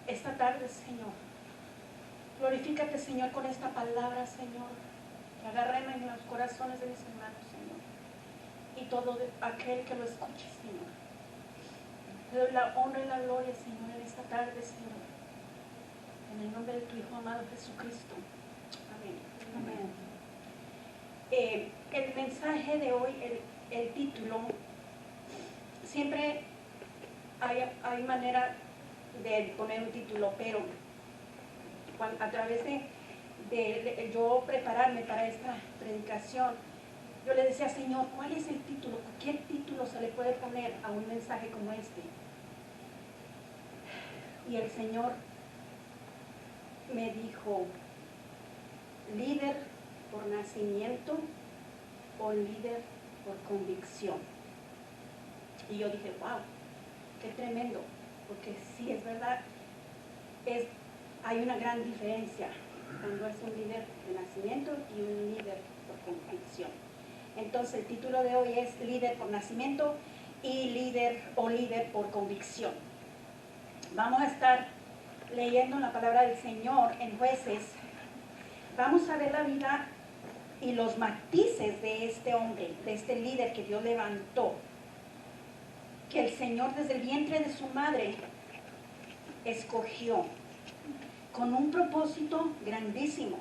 esta tarde, Señor. Glorifícate, Señor, con esta palabra, Señor, que agarren en los corazones de mis hermanos, Señor, y todo aquel que lo escuche, Señor. Te doy la honra y la gloria, Señor, en esta tarde, Señor, en el nombre de tu Hijo amado Jesucristo. Amén. Amén. El mensaje de hoy, el título, siempre hay manera de poner un título, pero a través de yo prepararme para esta predicación, yo le decía, Señor, ¿cuál es el título? ¿Qué título se le puede poner a un mensaje como este? Y el Señor me dijo, líder por nacimiento o líder por convicción. Y yo dije, wow, qué tremendo, porque sí es verdad, hay una gran diferencia cuando es un líder de nacimiento y un líder por convicción. Entonces el título de hoy es líder por nacimiento y líder por convicción. Vamos a estar leyendo la palabra del Señor en Jueces. Vamos a ver la vida y los matices de este hombre, de este líder que Dios levantó, que el Señor desde el vientre de su madre escogió con un propósito grandísimo,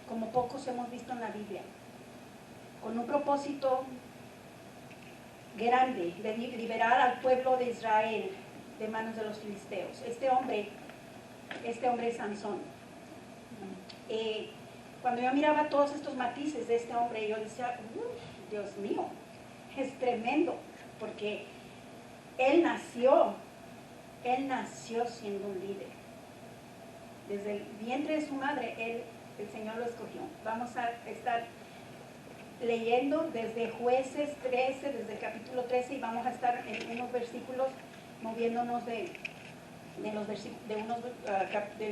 como pocos hemos visto en la Biblia, con un propósito grande de liberar al pueblo de Israel de manos de los filisteos. Este hombre es Sansón. Cuando yo miraba todos estos matices de este hombre, yo decía, Dios mío, es tremendo, porque él nació siendo un líder. Desde el vientre de su madre, el Señor lo escogió. Vamos a estar leyendo desde Jueces 13, desde el capítulo 13, y vamos a estar en unos versículos moviéndonos del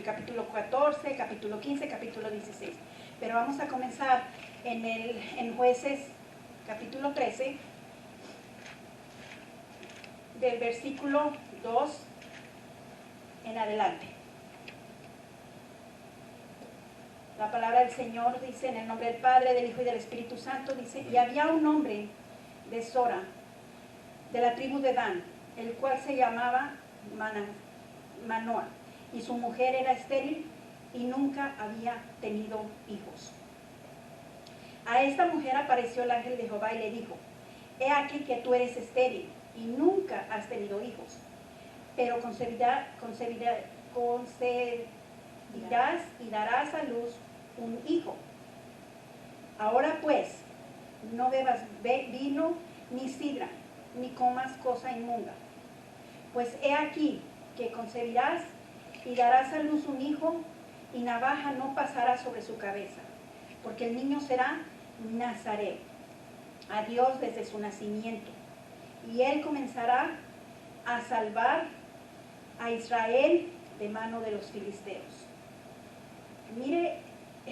capítulo 14, capítulo 15, capítulo 16. Pero vamos a comenzar en Jueces capítulo 13, del versículo 2 en adelante. La palabra del Señor dice, en el nombre del Padre, del Hijo y del Espíritu Santo, dice, y había un hombre de Sora, de la tribu de Dan, el cual se llamaba Manoah, y su mujer era estéril y nunca había tenido hijos. A esta mujer apareció el ángel de Jehová y le dijo, he aquí que tú eres estéril y nunca has tenido hijos, pero concebirás y darás a luz un hijo. Ahora pues, no bebas vino ni sidra, ni comas cosa inmunda, pues he aquí que concebirás y darás a luz un hijo, y navaja no pasará sobre su cabeza, porque el niño será nazareo a Dios desde su nacimiento, y él comenzará a salvar a Israel de mano de los filisteos. Mire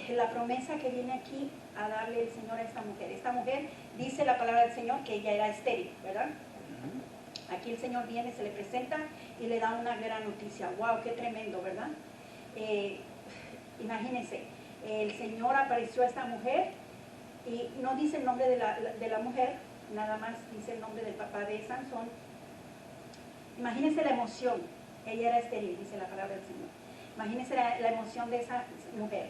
la promesa que viene aquí a darle el Señor a esta mujer. Esta mujer, dice la palabra del Señor, que ella era estéril, ¿verdad? Aquí el Señor viene, se le presenta y le da una gran noticia. ¡Wow! ¡Qué tremendo!, ¿verdad? Imagínense, el Señor apareció a esta mujer y no dice el nombre de la mujer, nada más dice el nombre del papá de Sansón. Imagínense la emoción. Ella era estéril, dice la palabra del Señor. Imagínense la emoción de esa mujer.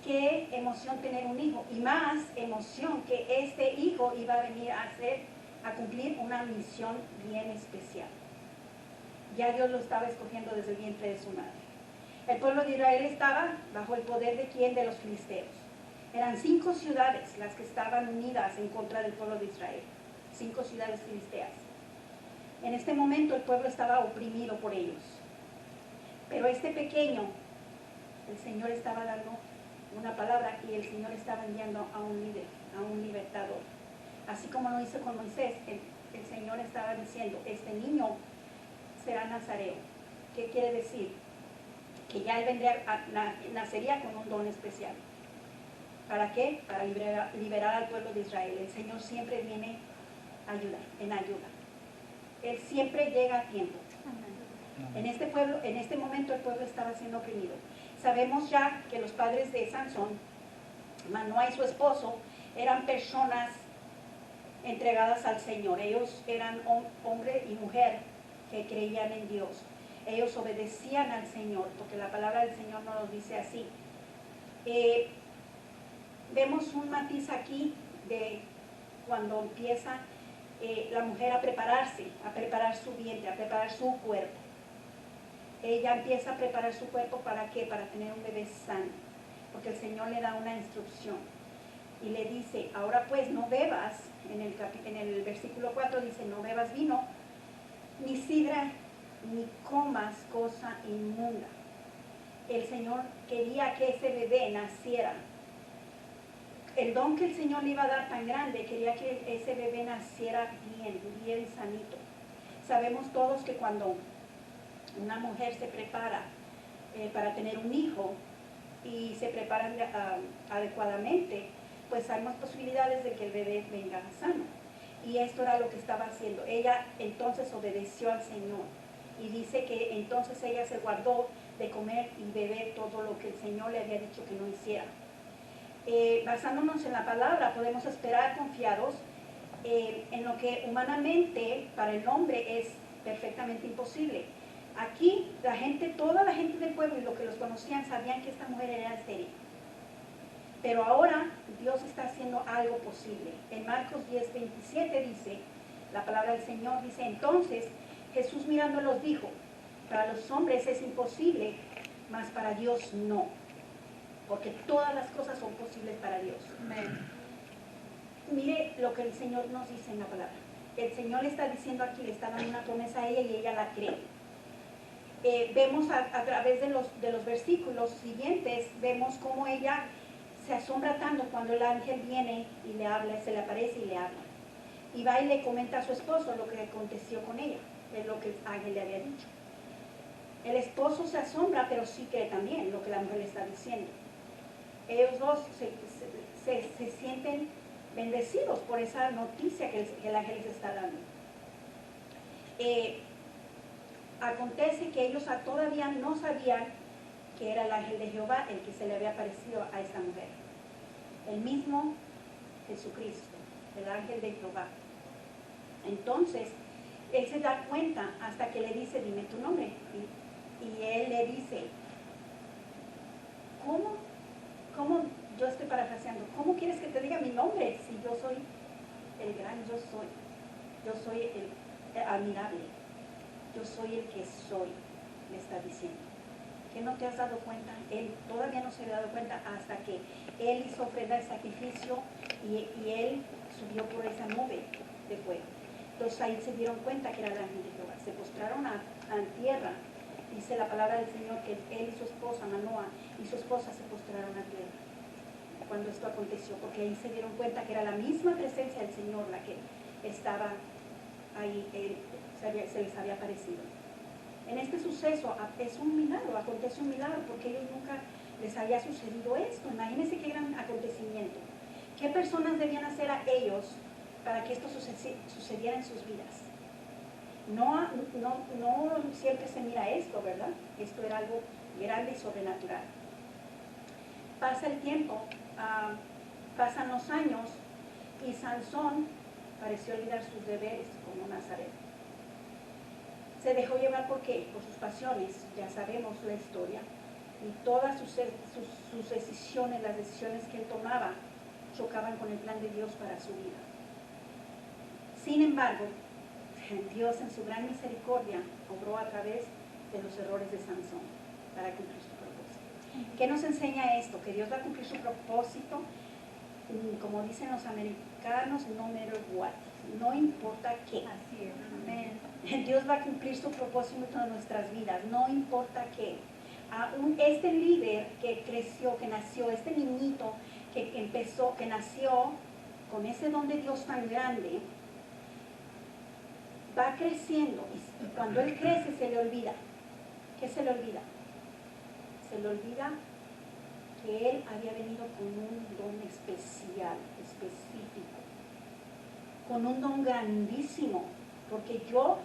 Qué emoción tener un hijo, y más emoción que este hijo iba a venir a cumplir una misión bien especial. Ya Dios lo estaba escogiendo desde el vientre de su madre. El pueblo de Israel estaba bajo el poder de ¿quién? De los filisteos. Eran 5 ciudades las que estaban unidas en contra del pueblo de Israel. 5 ciudades filisteas. En este momento el pueblo estaba oprimido por ellos. Pero este pequeño, el Señor estaba dando una palabra y el Señor estaba enviando a un líder, a un libertador. Así como lo hizo con Moisés, el Señor estaba diciendo, este niño será nazareo. ¿Qué quiere decir? Que ya él nacería con un don especial. ¿Para qué? Para liberar al pueblo de Israel. El Señor siempre viene en ayuda. Él siempre llega a tiempo. En este pueblo, en este momento el pueblo estaba siendo oprimido. Sabemos ya que los padres de Sansón, Manoah y su esposo, eran personas entregadas al Señor. Ellos eran hombre y mujer que creían en Dios. Ellos obedecían al Señor, porque la palabra del Señor no lo dice así. Vemos un matiz aquí de cuando empieza la mujer a prepararse, a preparar su vientre, a preparar su cuerpo. Ella empieza a preparar su cuerpo ¿para qué? Para tener un bebé sano, porque el Señor le da una instrucción y le dice, ahora pues no bebas, en el versículo 4 dice, no bebas vino, ni sidra, ni comas cosa inmunda. El Señor quería que ese bebé naciera. El don que el Señor le iba a dar tan grande, quería que ese bebé naciera bien, bien sanito. Sabemos todos que cuando una mujer se prepara para tener un hijo y se prepara adecuadamente, pues hay más posibilidades de que el bebé venga sano. Y esto era lo que estaba haciendo. Ella entonces obedeció al Señor y dice que entonces ella se guardó de comer y beber todo lo que el Señor le había dicho que no hiciera. Basándonos en la palabra, podemos esperar confiados en lo que humanamente para el hombre es perfectamente imposible. Aquí la gente, toda la gente del pueblo y los que los conocían sabían que esta mujer era estéril. Pero ahora Dios está haciendo algo posible. En Marcos 10:27 dice, la palabra del Señor dice, entonces Jesús mirándolos dijo, para los hombres es imposible, mas para Dios no, porque todas las cosas son posibles para Dios. Amén. Mire lo que el Señor nos dice en la palabra. El Señor le está diciendo aquí, le está dando una promesa a ella y ella la cree. Vemos a través de los versículos siguientes, vemos cómo ella se asombra tanto cuando el ángel viene y le habla, se le aparece y le habla. Y va y le comenta a su esposo lo que aconteció con ella, es lo que el ángel le había dicho. El esposo se asombra, pero sí cree también lo que la mujer le está diciendo. Ellos dos se sienten bendecidos por esa noticia que el ángel les está dando. Acontece que ellos todavía no sabían que era el ángel de Jehová el que se le había aparecido a esta mujer. El mismo Jesucristo, el ángel de Jehová. Entonces, él se da cuenta hasta que le dice, dime tu nombre. Y él le dice, ¿cómo? Yo estoy parafraseando, ¿cómo quieres que te diga mi nombre si yo soy el gran yo soy? Yo soy el admirable. Yo soy el que soy, le está diciendo. ¿Que no te has dado cuenta? Él todavía no se había dado cuenta hasta que él hizo ofrenda el sacrificio y él subió por esa nube de fuego. Entonces ahí se dieron cuenta que era el ángel de Jehová. Se postraron a tierra. Dice la palabra del Señor que él y su esposa, Manoah, y su esposa se postraron a tierra cuando esto aconteció, porque ahí se dieron cuenta que era la misma presencia del Señor la que estaba ahí, se les había aparecido. En este suceso es un milagro, acontece un milagro, porque ellos nunca les había sucedido esto. Imagínense qué gran acontecimiento. ¿Qué personas debían hacer a ellos para que esto sucediera en sus vidas? No siempre se mira esto, ¿verdad? Esto era algo grande y sobrenatural. Pasa el tiempo, pasan los años y Sansón pareció olvidar sus deberes como nazareno. Se dejó llevar ¿por qué? Por sus pasiones, ya sabemos la historia, y todas sus decisiones, las decisiones que él tomaba, chocaban con el plan de Dios para su vida. Sin embargo, Dios en su gran misericordia obró a través de los errores de Sansón para cumplir su propósito. ¿Qué nos enseña esto? Que Dios va a cumplir su propósito, como dicen los americanos, no matter what, no importa qué. Así es. Amén. Dios va a cumplir su propósito en nuestras vidas, no importa qué. Este líder que creció, que nació, este niñito que nació con ese don de Dios tan grande, va creciendo y cuando él crece se le olvida. ¿Qué se le olvida? Se le olvida que él había venido con un don especial, específico, con un don grandísimo, porque yo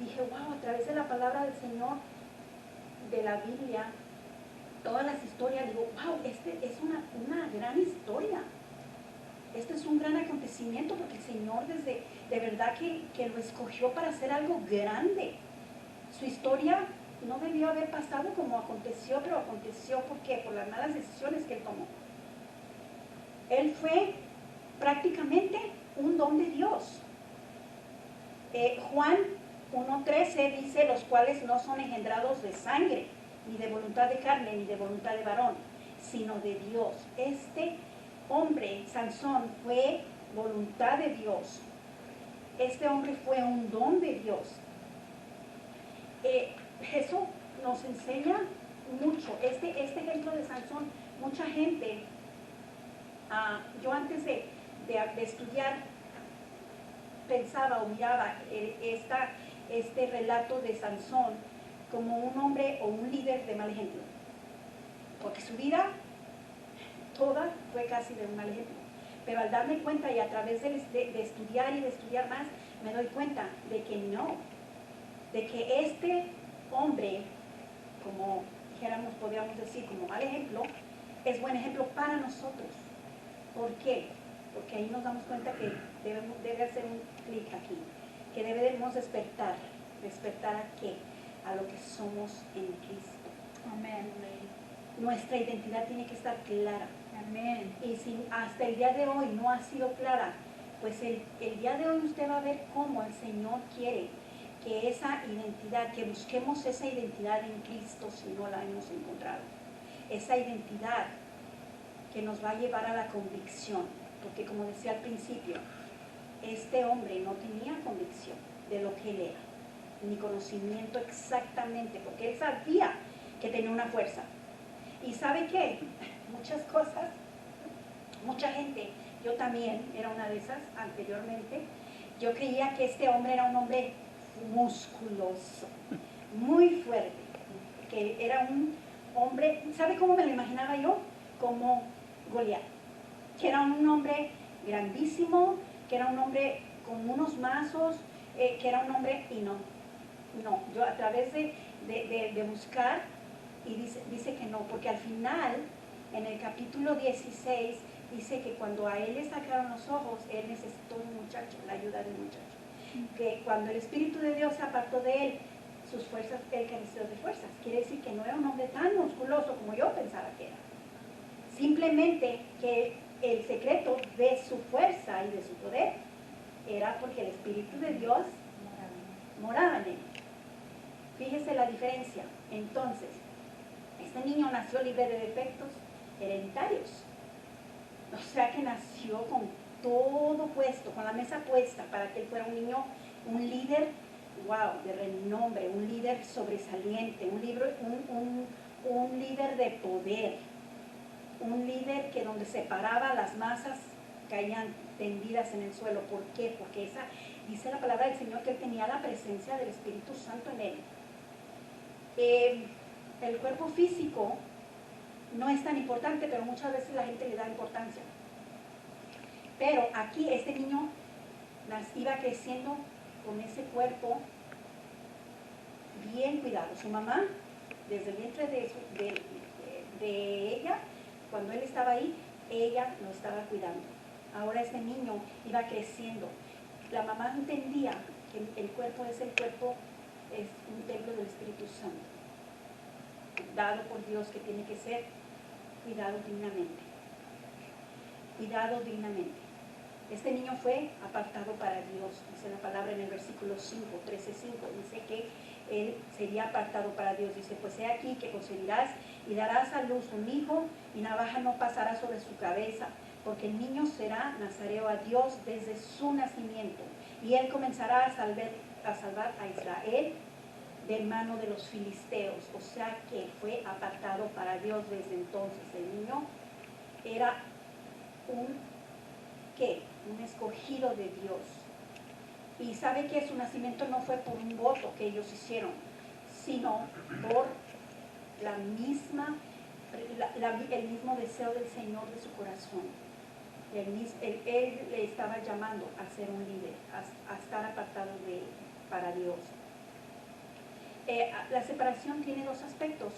dije, wow, a través de la palabra del Señor, de la Biblia, todas las historias, digo, wow, este es una gran historia. Este es un gran acontecimiento porque el Señor de verdad que lo escogió para hacer algo grande. Su historia no debió haber pasado como aconteció, pero aconteció ¿por qué? Por las malas decisiones que él tomó. Él fue prácticamente un don de Dios. Juan 1:13 dice, los cuales no son engendrados de sangre, ni de voluntad de carne, ni de voluntad de varón, sino de Dios. Este hombre, Sansón, fue voluntad de Dios. Este hombre fue un don de Dios. Eso nos enseña mucho. Este ejemplo de Sansón, mucha gente, yo antes de estudiar, pensaba o miraba este relato de Sansón como un hombre o un líder de mal ejemplo, porque su vida toda fue casi de un mal ejemplo. Pero al darme cuenta y a través de estudiar y de estudiar más, me doy cuenta de que no, de que este hombre, como dijéramos, podríamos decir, como mal ejemplo, es buen ejemplo para nosotros. ¿Por qué? Porque ahí nos damos cuenta que debe hacer un clic aquí, que debemos despertar. ¿Despertar a qué? A lo que somos en Cristo. Amén. Nuestra identidad tiene que estar clara. Amén. Y si hasta el día de hoy no ha sido clara, pues el día de hoy usted va a ver cómo el Señor quiere que esa identidad, que busquemos esa identidad en Cristo si no la hemos encontrado. Esa identidad que nos va a llevar a la convicción, porque como decía al principio, este hombre no tenía convicción de lo que él era, ni conocimiento exactamente, porque él sabía que tenía una fuerza. Y ¿sabe qué? Muchas cosas, mucha gente, yo también era una de esas anteriormente, yo creía que este hombre era un hombre musculoso, muy fuerte, que era un hombre, ¿sabe cómo me lo imaginaba yo? Como Goliat, que era un hombre grandísimo, que era un hombre con unos mazos, que era un hombre, y no, yo a través de buscar, y dice que no, porque al final, en el capítulo 16, dice que cuando a él le sacaron los ojos, él necesitó un muchacho, la ayuda de un muchacho. Que cuando el Espíritu de Dios se apartó de él, sus fuerzas, él careció de fuerzas. Quiere decir que no era un hombre tan musculoso como yo pensaba que era. Simplemente que el secreto de su fuerza y de su poder era porque el Espíritu de Dios moraba en él. Fíjese la diferencia. Entonces, este niño nació libre de defectos hereditarios. O sea que nació con todo puesto, con la mesa puesta para que él fuera un niño, un líder, wow, de renombre, un líder sobresaliente, un líder de poder, un líder que donde se paraba las masas caían tendidas en el suelo. ¿Por qué? Porque dice la palabra del Señor que él tenía la presencia del Espíritu Santo en él. El cuerpo físico no es tan importante, pero muchas veces la gente le da importancia. Pero aquí este niño iba creciendo con ese cuerpo bien cuidado. Su mamá, desde el vientre de ella, cuando él estaba ahí, ella lo estaba cuidando. Ahora este niño iba creciendo. La mamá entendía que el cuerpo es un templo del Espíritu Santo, dado por Dios, que tiene que ser cuidado dignamente. Cuidado dignamente. Este niño fue apartado para Dios, dice la palabra en el versículo 5, 13:5, dice que él sería apartado para Dios. Dice, pues he aquí que concebirás y darás a luz un hijo, y navaja no pasará sobre su cabeza, porque el niño será nazareo a Dios desde su nacimiento, y él comenzará a salvar a Israel de mano de los filisteos. O sea que fue apartado para Dios desde entonces. El niño era un escogido de Dios. Y sabe que su nacimiento no fue por un voto que ellos hicieron, sino por el mismo deseo del Señor de su corazón. Él le estaba llamando a ser un líder, a estar apartado para Dios. La separación tiene dos aspectos.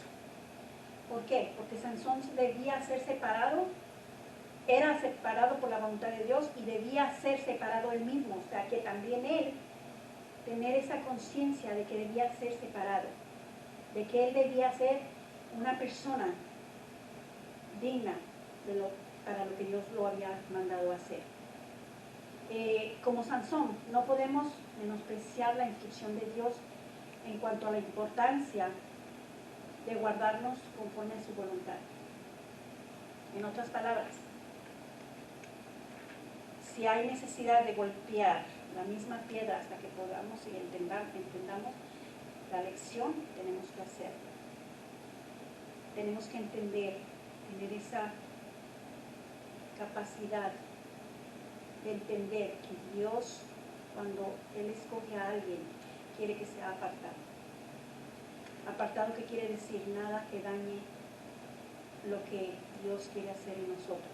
¿Por qué? Porque Sansón debía ser separado, era separado por la voluntad de Dios y debía ser separado él mismo. O sea, que también él tener esa conciencia de que debía ser separado, de que él debía ser una persona digna para lo que Dios lo había mandado a hacer. Como Sansón, no podemos menospreciar la instrucción de Dios en cuanto a la importancia de guardarnos conforme a su voluntad. En otras palabras, si hay necesidad de golpear la misma piedra hasta que podamos y entendamos la lección, tenemos que hacerlo. Tenemos que tener esa capacidad de entender que Dios, cuando Él escoge a alguien, quiere que sea apartado. Apartado, ¿qué quiere decir? Nada que dañe lo que Dios quiere hacer en nosotros.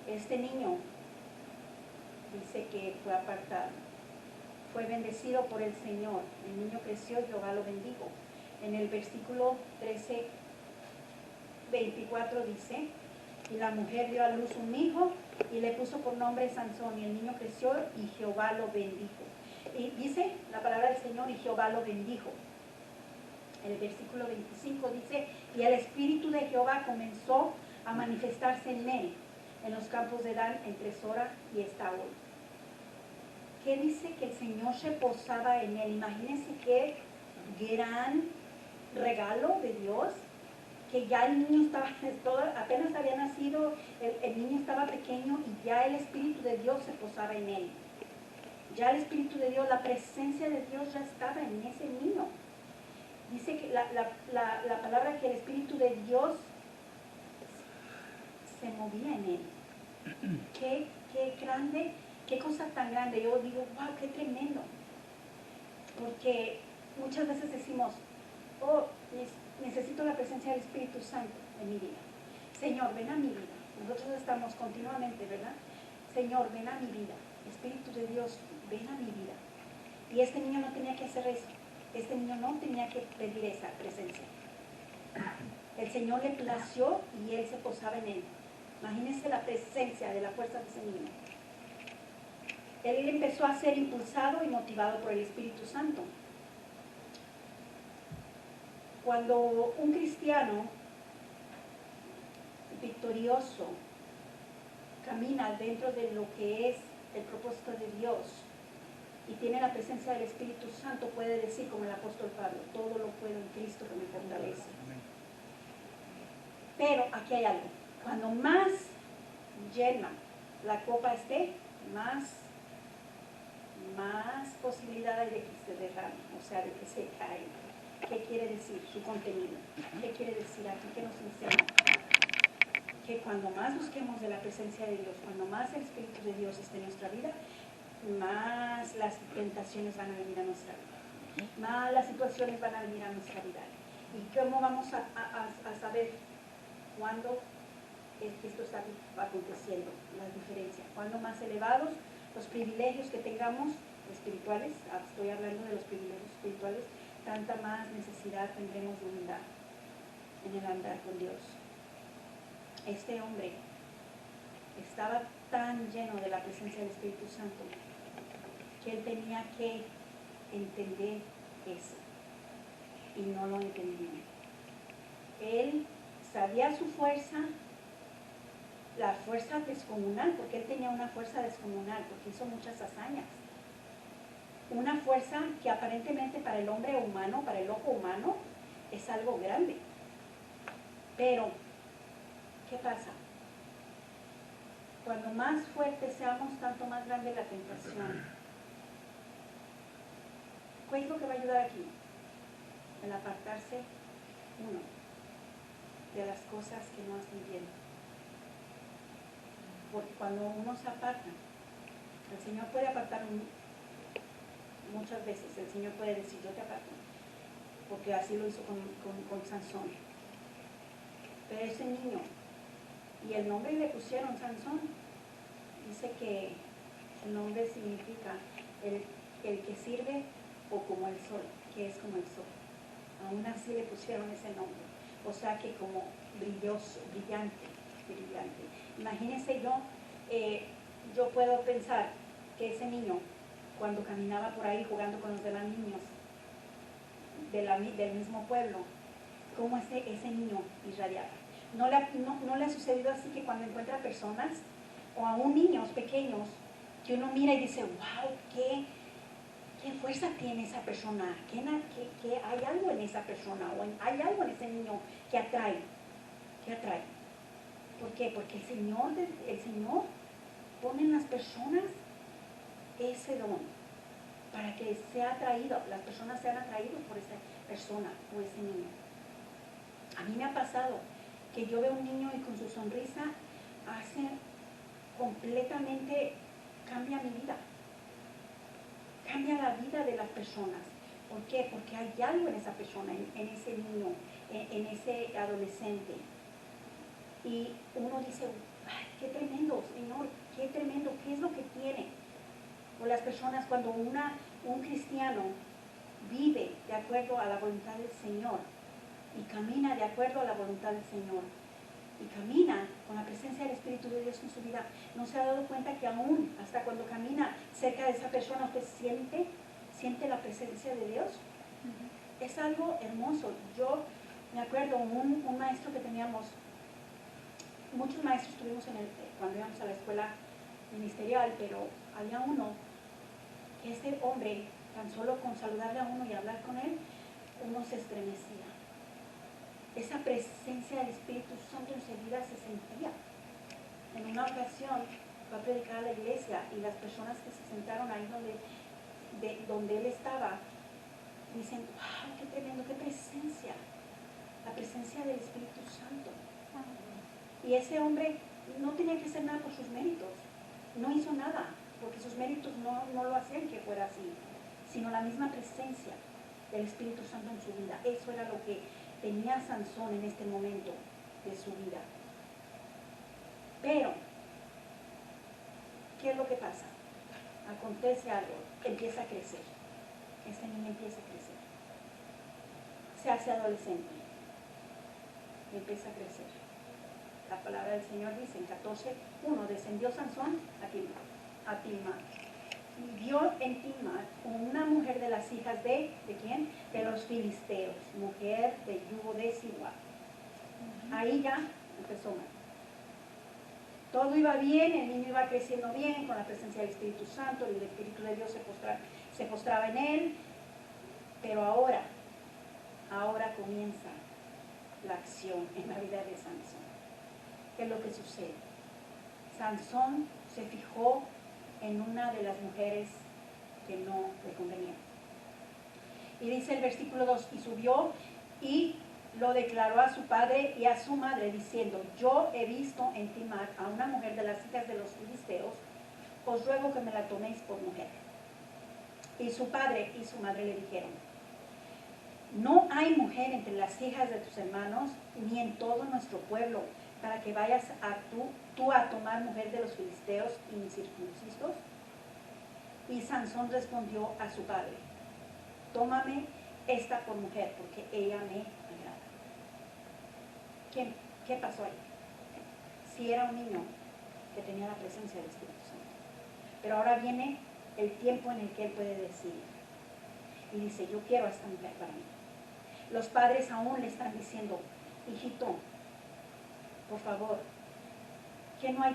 Este niño dice que fue apartado, fue bendecido por el Señor. El niño creció y Jehová lo bendijo. En el versículo 13:24 dice: y la mujer dio a luz un hijo y le puso por nombre Sansón, y el niño creció y Jehová lo bendijo. Y dice la palabra del Señor, y Jehová lo bendijo. El versículo 25 dice: y el espíritu de Jehová comenzó a manifestarse en él, en los campos de Dan, entre Sora y Estaol. ¿Qué dice? Que el Señor se posaba en él. Imagínense qué gran regalo de Dios, que ya el niño estaba, apenas había nacido, el niño estaba pequeño y ya el Espíritu de Dios se posaba en él. Ya el Espíritu de Dios, la presencia de Dios ya estaba en ese niño. Dice que la palabra, que el Espíritu de Dios se movía en él. Qué grande, qué cosa tan grande. Yo digo, wow, qué tremendo. Porque muchas veces decimos, oh, necesito la presencia del Espíritu Santo en mi vida. Señor, ven a mi vida. Nosotros estamos continuamente, ¿verdad? Señor, ven a mi vida. Espíritu de Dios, ven a mi vida. Y este niño no tenía que hacer eso. Este niño no tenía que pedir esa presencia. El Señor le plació y Él se posaba en él. Imagínense la presencia de la fuerza de ese niño. Él empezó a ser impulsado y motivado por el Espíritu Santo. Cuando un cristiano victorioso camina dentro de lo que es el propósito de Dios y tiene la presencia del Espíritu Santo, puede decir como el apóstol Pablo: todo lo puedo en Cristo que me fortalece. Pero aquí hay algo: cuando más llena la copa esté, más posibilidad hay de que se derrame, o sea, de que se caiga. ¿Qué quiere decir? Su contenido. ¿Qué quiere decir aquí? ¿Qué nos enseña? Que cuando más busquemos de la presencia de Dios, cuando más el Espíritu de Dios esté en nuestra vida, más las tentaciones van a venir a nuestra vida, más las situaciones van a venir a nuestra vida. ¿Y cómo vamos a saber cuándo esto está aconteciendo? Las diferencias. Cuando más elevados los privilegios que tengamos espirituales, estoy hablando de los privilegios espirituales, tanta más necesidad tendremos de humildad en el andar con Dios. Este hombre estaba tan lleno de la presencia del Espíritu Santo que él tenía que entender eso, y no lo entendía. Él sabía su fuerza, la fuerza descomunal, porque él tenía una fuerza descomunal, porque hizo muchas hazañas. Una fuerza que aparentemente para el hombre humano, para el ojo humano, es algo grande. Pero, ¿qué pasa? Cuando más fuertes seamos, tanto más grande la tentación. ¿Qué es lo que va a ayudar aquí? El apartarse, uno, de las cosas que no hacen bien. Porque cuando uno se aparta, el Señor puede apartar muchas veces. El Señor puede decir: yo te aparto, porque así lo hizo con Sansón. Pero ese niño, y el nombre le pusieron Sansón, dice que el nombre significa el que sirve, o como el sol. que es como el sol. Aún así le pusieron ese nombre. O sea que como brilloso, brillante, brillante. Imagínense yo puedo pensar que ese niño, cuando caminaba por ahí jugando con los demás niños del mismo pueblo, cómo ese niño irradiaba. No le ha sucedido así que cuando encuentra personas, o aún niños pequeños, que uno mira y dice, wow, qué fuerza tiene esa persona, que hay algo en esa persona, o hay algo en ese niño que atrae. ¿Por qué? Porque el Señor pone en las personas ese don para que las personas sean atraídas por esa persona o ese niño. A mí me ha pasado que yo veo un niño y con su sonrisa completamente cambia mi vida, cambia la vida de las personas. ¿Por qué? Porque hay algo en esa persona, en ese niño, en ese adolescente. Y uno dice, ay, qué tremendo, Señor, qué tremendo, ¿qué es lo que tiene? O las personas, cuando un cristiano vive de acuerdo a la voluntad del Señor y camina de acuerdo a la voluntad del Señor y camina con la presencia del Espíritu de Dios en su vida, no se ha dado cuenta que aún hasta cuando camina cerca de esa persona usted siente la presencia de Dios. Es algo hermoso. Yo me acuerdo un maestro que teníamos, muchos maestros tuvimos cuando íbamos a la escuela ministerial, pero había uno que ese hombre, tan solo con saludarle a uno y hablar con él, uno se estremecía. Esa presencia del Espíritu Santo enseguida se sentía. En una ocasión fue a predicar a la iglesia y las personas que se sentaron ahí donde él estaba, dicen, wow, qué tremendo, qué presencia, la presencia del Espíritu Santo. Y ese hombre no tenía que hacer nada por sus méritos, no hizo nada, porque sus méritos no lo hacían que fuera así, sino la misma presencia del Espíritu Santo en su vida. Eso era lo que tenía Sansón en este momento de su vida. Pero, ¿qué es lo que pasa? Acontece algo, empieza a crecer. Este niño empieza a crecer. Se hace adolescente. Empieza a crecer. La palabra del Señor dice en 14:1, descendió Sansón a Timnat. Y vio en Timnat una mujer de las hijas ¿de quién? De los filisteos, mujer de yugo desigual. Ahí ya empezó mal. Todo iba bien, el niño iba creciendo bien con la presencia del Espíritu Santo, y el Espíritu de Dios se postraba en él, pero ahora comienza la acción en la vida de Sansón. ¿Qué es lo que sucede? Sansón se fijó en una de las mujeres que no le convenía. Y dice el versículo 2, y subió y lo declaró a su padre y a su madre, diciendo, yo he visto en Timnat a una mujer de las hijas de los filisteos, os ruego que me la toméis por mujer. Y su padre y su madre le dijeron, no hay mujer entre las hijas de tus hermanos, ni en todo nuestro pueblo, para que vayas tú a tomar mujer de los filisteos incircuncisos. Y Sansón respondió a su padre, tómame esta por mujer, porque ella me agrada. ¿Qué pasó ahí? Si era un niño que tenía la presencia del Espíritu Santo. Pero ahora viene el tiempo en el que él puede decidir. Y dice, yo quiero a esta mujer para mí. Los padres aún le están diciendo, hijito, por favor, que no hay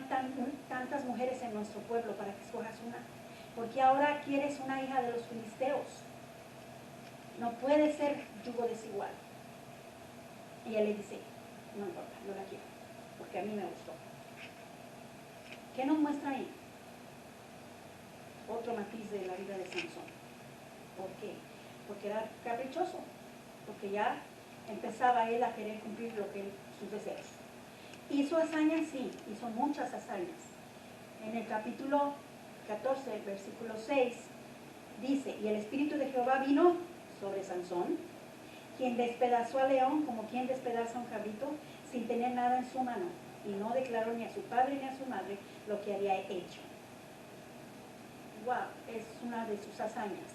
tantas mujeres en nuestro pueblo para que escojas una. Porque ahora quieres una hija de los filisteos. No puede ser yugo desigual. Y él le dice, no importa, no la quiero, porque a mí me gustó. ¿Qué nos muestra ahí? Otro matiz de la vida de Sansón. ¿Por qué? Porque era caprichoso, porque ya empezaba él a querer cumplir sus deseos. ¿Hizo hazañas? Sí, hizo muchas hazañas. En el capítulo 14, versículo 6, dice, y el Espíritu de Jehová vino sobre Sansón, quien despedazó al león como quien despedaza un cabrito, sin tener nada en su mano, y no declaró ni a su padre ni a su madre lo que había hecho. Wow, es una de sus hazañas.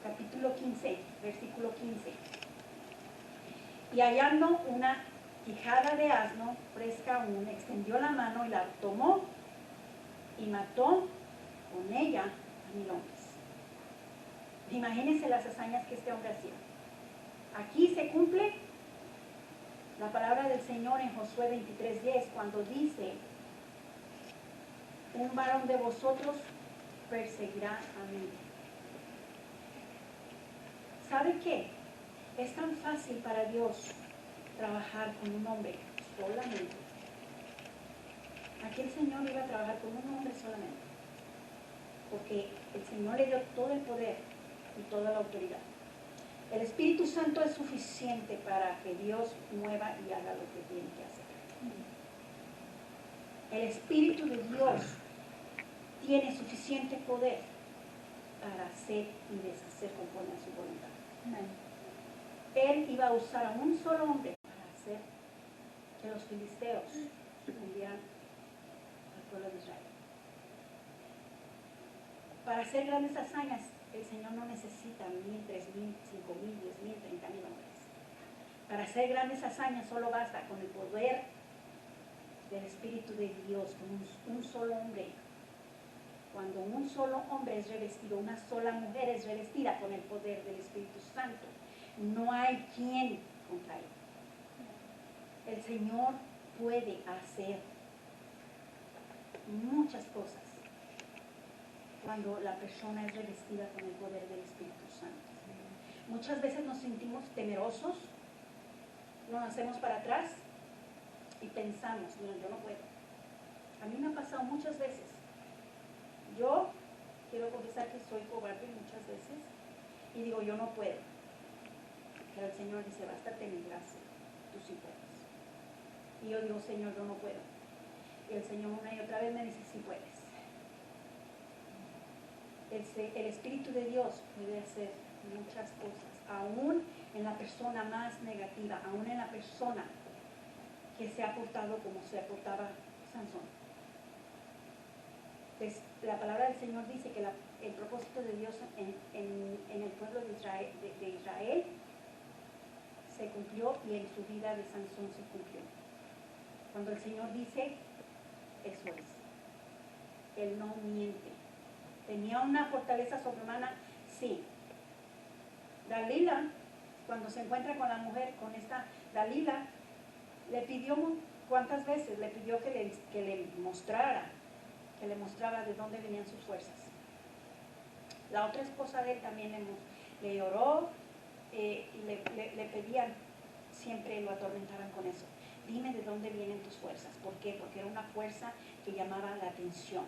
capítulo 15, versículo 15. Y hallando una quijada de asno fresca aún, extendió la mano y la tomó y mató con ella a 1000 hombres. Imagínense las hazañas que este hombre hacía. Aquí se cumple la palabra del Señor en Josué 23:10, cuando dice: un varón de vosotros perseguirá a mí. ¿Sabe qué? Es tan fácil para Dios trabajar con un hombre solamente. Aquí el Señor iba a trabajar con un hombre solamente, porque el Señor le dio todo el poder y toda la autoridad. El Espíritu Santo es suficiente para que Dios mueva y haga lo que tiene que hacer. El Espíritu de Dios tiene suficiente poder para hacer y deshacer conforme a su voluntad. Él iba a usar a un solo hombre para hacer que los filisteos sucumbieran al pueblo de Israel. Para hacer grandes hazañas, el Señor no necesita 1000, 3000, 5000, 10,000, 30,000 hombres. Para hacer grandes hazañas solo basta con el poder del Espíritu de Dios, con un solo hombre. Cuando un solo hombre es revestido, una sola mujer es revestida con el poder del Espíritu Santo, no hay quien contra él. El Señor puede hacer muchas cosas cuando la persona es revestida con el poder del Espíritu Santo. Muchas veces nos sentimos temerosos, nos hacemos para atrás y pensamos: no, yo no puedo. A mí me ha pasado muchas veces. Yo quiero confesar que soy cobarde muchas veces y digo: yo no puedo. Pero el Señor dice: bástate mi gracia, tú sí puedes. Y yo digo: Señor, yo no puedo. Y el Señor una y otra vez me dice: sí puedes. El Espíritu de Dios puede hacer muchas cosas, aún en la persona más negativa, aún en la persona que se ha portado como se portaba Sansón. Pues, la palabra del Señor dice que el propósito de Dios en el pueblo de Israel se cumplió, y en su vida de Sansón se cumplió. Cuando el Señor dice, eso es. Él no miente. ¿Tenía una fortaleza sobrehumana? Sí. Dalila, cuando se encuentra con la mujer, con esta Dalila, le pidió, ¿cuántas veces? Le pidió que le mostrara, que le mostrara de dónde venían sus fuerzas. La otra esposa de él también le lloró y le pedían, siempre lo atormentaban con eso: dime de dónde vienen tus fuerzas. ¿Por qué? Porque era una fuerza que llamaba la atención.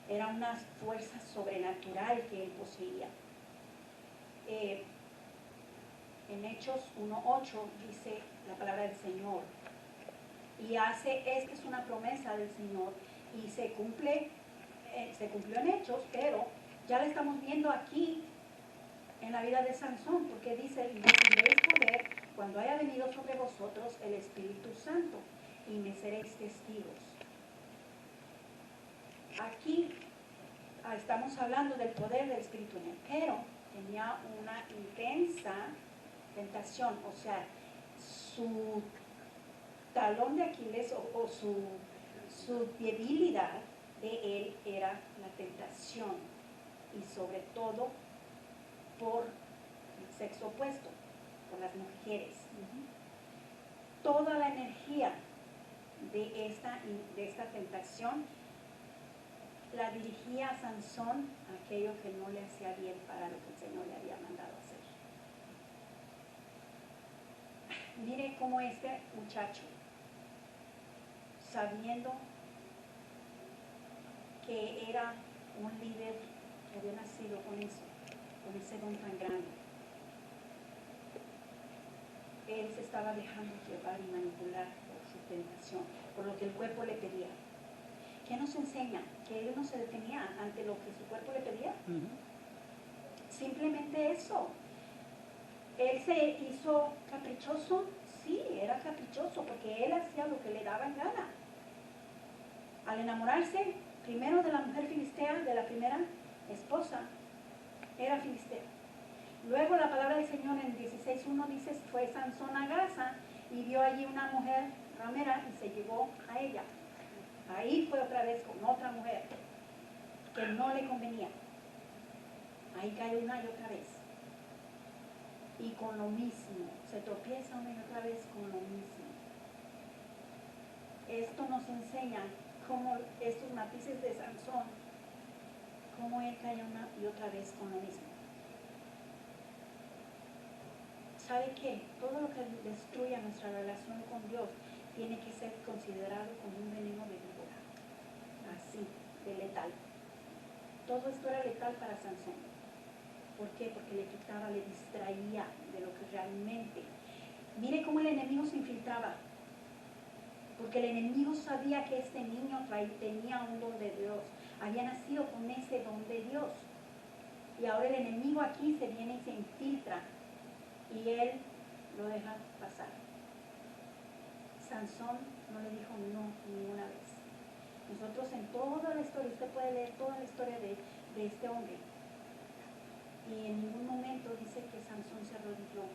Era una fuerza sobrenatural que él poseía. En Hechos 1:8 dice la palabra del Señor, y esta es una promesa del Señor, y se cumplió en Hechos, pero ya la estamos viendo aquí en la vida de Sansón, porque dice: y recibiréis poder cuando haya venido sobre vosotros el Espíritu Santo, y me seréis testigos. Aquí estamos hablando del poder del Espíritu en él, pero tenía una intensa tentación, o sea, su talón de Aquiles o su debilidad de él era la tentación, y sobre todo por el sexo opuesto, por las mujeres. Toda la energía de esta tentación la dirigía a Sansón a aquello que no le hacía bien para lo que el Señor le había mandado hacer. Mire cómo este muchacho, sabiendo que era un líder que había nacido con ese don tan grande, él se estaba dejando llevar y manipular por su tentación, por lo que el cuerpo le pedía. ¿Qué nos enseña? Que él no se detenía ante lo que su cuerpo le pedía. Simplemente eso. Él se hizo caprichoso. Sí, era caprichoso, porque él hacía lo que le daba en gana. Al enamorarse primero de la mujer filistea, de la primera esposa, era filistea. Luego la palabra del Señor en 16:1 dice, fue Sansón a Gaza y vio allí una mujer ramera y se llevó a ella. Ahí fue otra vez con otra mujer que no le convenía. Ahí cae una y otra vez. Y con lo mismo, se tropieza una y otra vez con lo mismo. Esto nos enseña cómo estos matices de Sansón, cómo él cae una y otra vez con lo mismo. ¿Sabe qué? Todo lo que destruya nuestra relación con Dios tiene que ser considerado como un veneno de víbora. Así, de letal. Todo esto era letal para Sansón. ¿Por qué? Porque le quitaba, le distraía de lo que realmente. Mire cómo el enemigo se infiltraba. Porque el enemigo sabía que este niño tenía un don de Dios. Había nacido con ese don de Dios. Y ahora el enemigo aquí se viene y se infiltra. Y él lo deja pasar. Sansón no le dijo no ninguna vez. Nosotros en toda la historia, usted puede leer toda la historia de este hombre. Y en ningún momento dice que Sansón se arrodilló,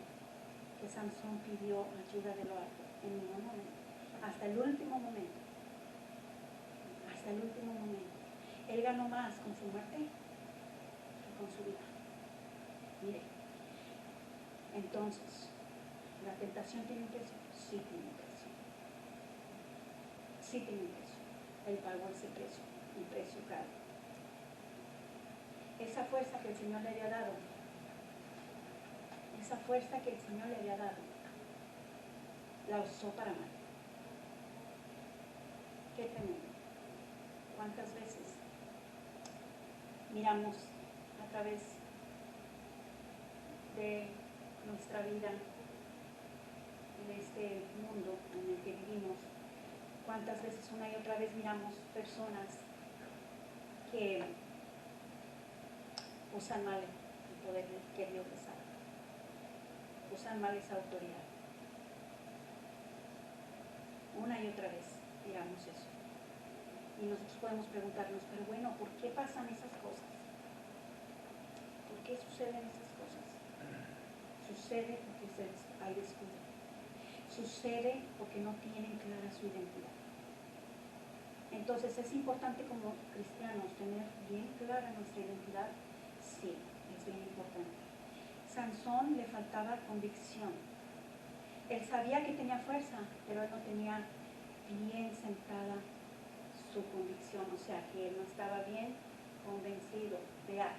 que Sansón pidió ayuda de lo alto. En ningún momento. Hasta el último momento. Hasta el último momento. Él ganó más con su muerte que con su vida. Mire. Entonces, ¿la tentación tiene un precio? Sí tiene un precio. Sí tiene un precio. Él pagó ese precio, un precio caro. Esa fuerza que el Señor le había dado, esa fuerza que el Señor le había dado, la usó para mal. Qué tremendo. ¿Cuántas veces miramos a través de nuestra vida, en este mundo en el que vivimos, cuántas veces una y otra vez miramos personas que usan mal el poder que Dios les da, usan mal esa autoridad? Una y otra vez miramos eso. Y nosotros podemos preguntarnos, pero bueno, ¿por qué pasan esas cosas? ¿Por qué suceden esas cosas? Sucede porque hay descuido. Sucede porque no tienen clara su identidad. Entonces, ¿es importante como cristianos tener bien clara nuestra identidad? Sí, es bien importante. Sansón le faltaba convicción. Él sabía que tenía fuerza, pero él no tenía bien sentada su convicción, o sea, que él no estaba bien convencido de a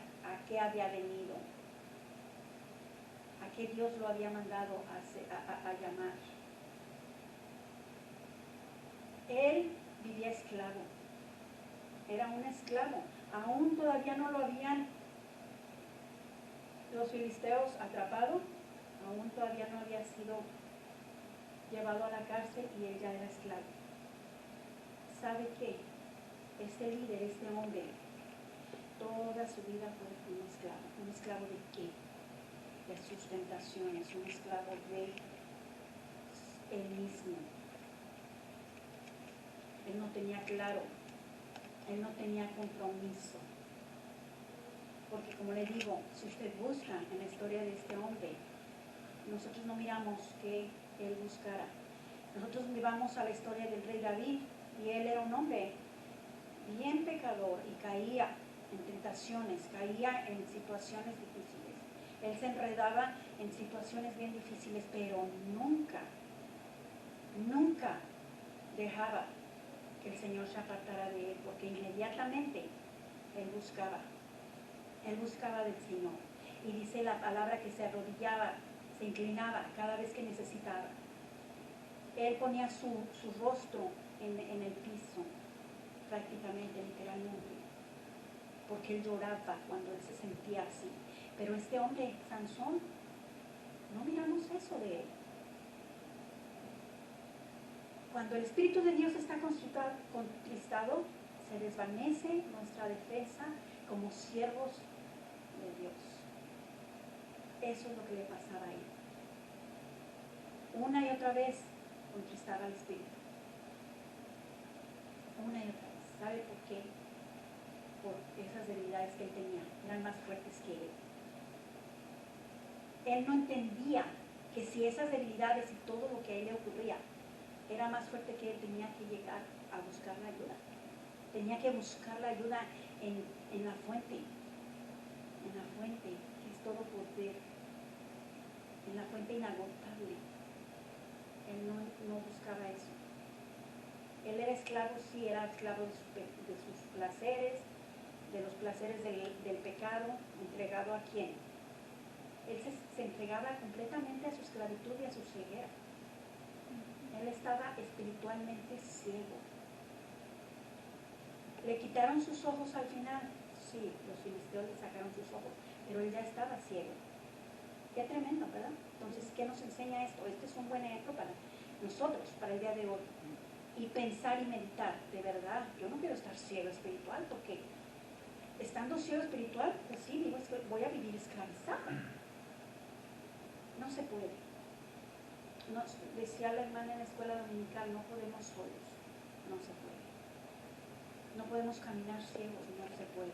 qué había venido, a qué Dios lo había mandado a llamar. Él vivía esclavo, era un esclavo, aún todavía no lo habían los filisteos atrapado, aún todavía no había sido llevado a la cárcel y él ya era esclavo. ¿Sabe qué? Este líder, este hombre, toda su vida fue un esclavo. ¿Un esclavo de qué? De sus tentaciones, un esclavo de él mismo. Él no tenía claro, él no tenía compromiso. Porque como le digo, si usted busca en la historia de este hombre, nosotros no miramos que él buscara. Nosotros miramos a la historia del rey David y él era un hombre bien pecador y caía en tentaciones, caía en situaciones difíciles. Él se enredaba en situaciones bien difíciles, pero nunca dejaba que el Señor se apartara de él, porque inmediatamente él buscaba del Señor. Y dice la palabra que se arrodillaba, se inclinaba cada vez que necesitaba. Él ponía su rostro en el piso, prácticamente, literalmente, porque él lloraba cuando él se sentía así. Pero este hombre, Sansón, no miramos eso de él. Cuando el Espíritu de Dios está contristado, se desvanece nuestra defensa como siervos de Dios. Eso es lo que le pasaba a él. Una y otra vez contristaba al Espíritu. Una y otra vez. ¿Sabe por qué? Por esas debilidades que él tenía. Eran más fuertes que él. Él no entendía que si esas debilidades y todo lo que a él le ocurría era más fuerte que él, tenía que llegar a buscar la ayuda. Tenía que buscar la ayuda en la fuente, que es todo poder, en la fuente inagotable. Él no buscaba eso. Él era esclavo, sí, era esclavo de sus placeres, de los placeres del pecado, entregado a quién. Él se entregaba completamente a su esclavitud y a su ceguera. Él estaba espiritualmente ciego. ¿Le quitaron sus ojos al final? Sí, los filisteos le sacaron sus ojos, pero él ya estaba ciego. Qué tremendo, ¿verdad? Entonces, ¿qué nos enseña esto? Este es un buen ejemplo para nosotros, para el día de hoy. Y pensar y meditar, de verdad, yo no quiero estar ciego espiritual, porque estando ciego espiritual, pues sí, digo, voy a vivir esclavizada. No se puede. Decía la hermana en la escuela dominical, no podemos solos, no se puede. No podemos caminar ciegos, no se puede.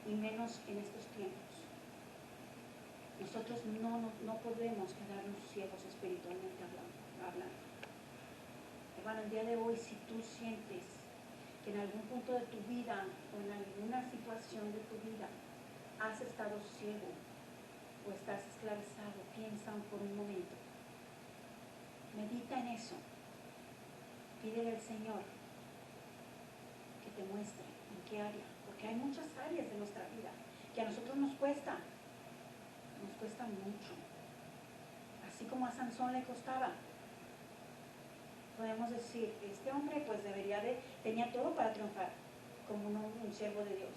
Y menos en estos tiempos. Nosotros no podemos quedarnos ciegos espiritualmente hablando. Hermano, el día de hoy, si tú sientes que en algún punto de tu vida o en alguna situación de tu vida has estado ciego o estás esclavizado, piensa por un momento. Medita en eso. Pídele al Señor que te muestre en qué área, porque hay muchas áreas de nuestra vida que a nosotros nos cuesta mucho. Así como a Sansón le costaba. Podemos decir, este hombre pues tenía todo para triunfar como un siervo de Dios.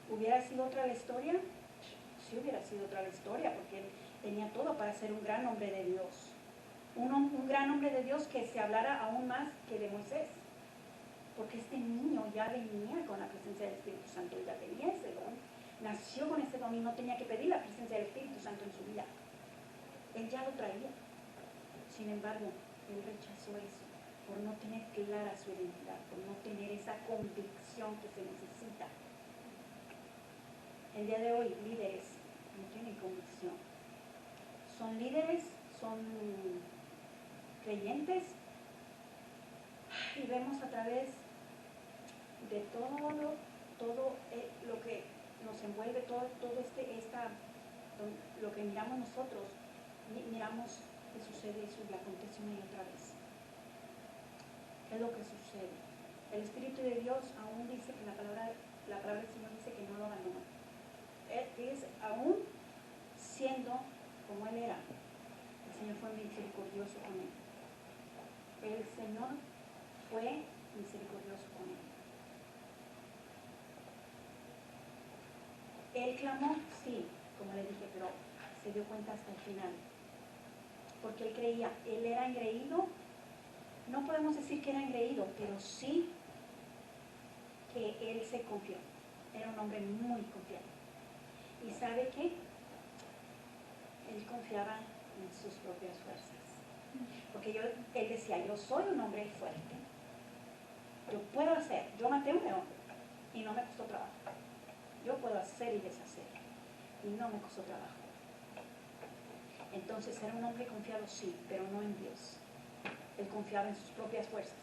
¿Hubiera sido otra la historia? Sí hubiera sido otra la historia, porque él tenía todo para ser un gran hombre de Dios. Un gran hombre de Dios que se hablara aún más que de Moisés. Porque este niño ya venía con la presencia del Espíritu Santo, ya tenía ese don, nació con ese don y no tenía que pedir la presencia del Espíritu Santo en su vida. Él ya lo traía. Sin embargo, él rechazó eso por no tener clara su identidad, por no tener esa convicción que se necesita. El día de hoy, líderes no tienen convicción. Son líderes, son creyentes, y vemos a través de todo lo que nos envuelve, todo lo que miramos nosotros, miramos que sucede eso y acontece una y otra vez. ¿Qué es lo que sucede? El Espíritu de Dios aún dice que la palabra del Señor dice que no lo abandonó. Él dice, aún siendo como Él era, el Señor fue misericordioso con Él. El Señor fue misericordioso con Él. Él clamó, sí, como le dije, pero se dio cuenta hasta el final. Porque él creía, él era engreído. No podemos decir que era engreído, pero sí que él se confió. Era un hombre muy confiado. ¿Y sabe qué? Él confiaba en sus propias fuerzas. Porque él decía, yo soy un hombre fuerte. Yo puedo hacer. Yo maté a un león y no me costó trabajo. Yo puedo hacer y deshacer. Y no me costó trabajo. Entonces era un hombre confiado, sí, pero no en Dios. Él confiaba en sus propias fuerzas.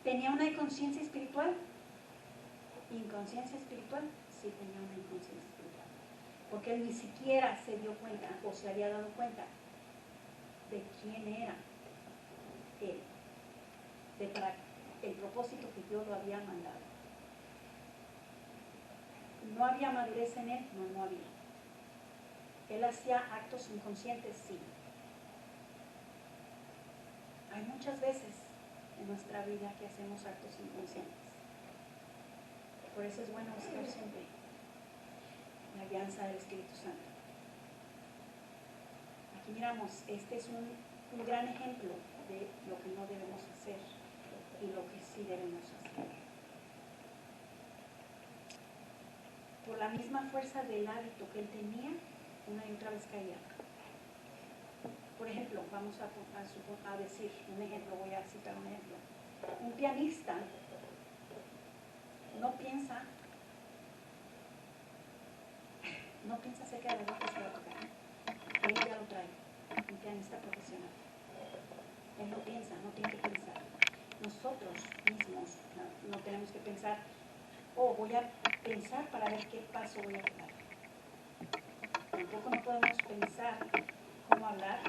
¿Tenía una inconsciencia espiritual? ¿Inconsciencia espiritual? Sí, tenía una inconsciencia espiritual. Porque él ni siquiera se dio cuenta o se había dado cuenta de quién era él, para el propósito que Dios lo había mandado. ¿No había madurez en él? No había. Él hacía actos inconscientes, sí. Hay muchas veces en nuestra vida que hacemos actos inconscientes. Por eso es bueno buscar siempre la guianza del Espíritu Santo. Aquí miramos, este es un gran ejemplo de lo que no debemos hacer y lo que sí debemos hacer. Por la misma fuerza del hábito que él tenía, una y otra vez caía. Por ejemplo, vamos a decir un ejemplo, voy a citar un ejemplo. Un pianista no piensa no piensa acerca de la vida que se va a tocar. Él ya lo trae, un pianista profesional. Él no piensa, no tiene que pensar. Nosotros mismos no tenemos que pensar, voy a pensar para ver qué paso voy a dar. Tampoco no podemos pensar cómo hablar,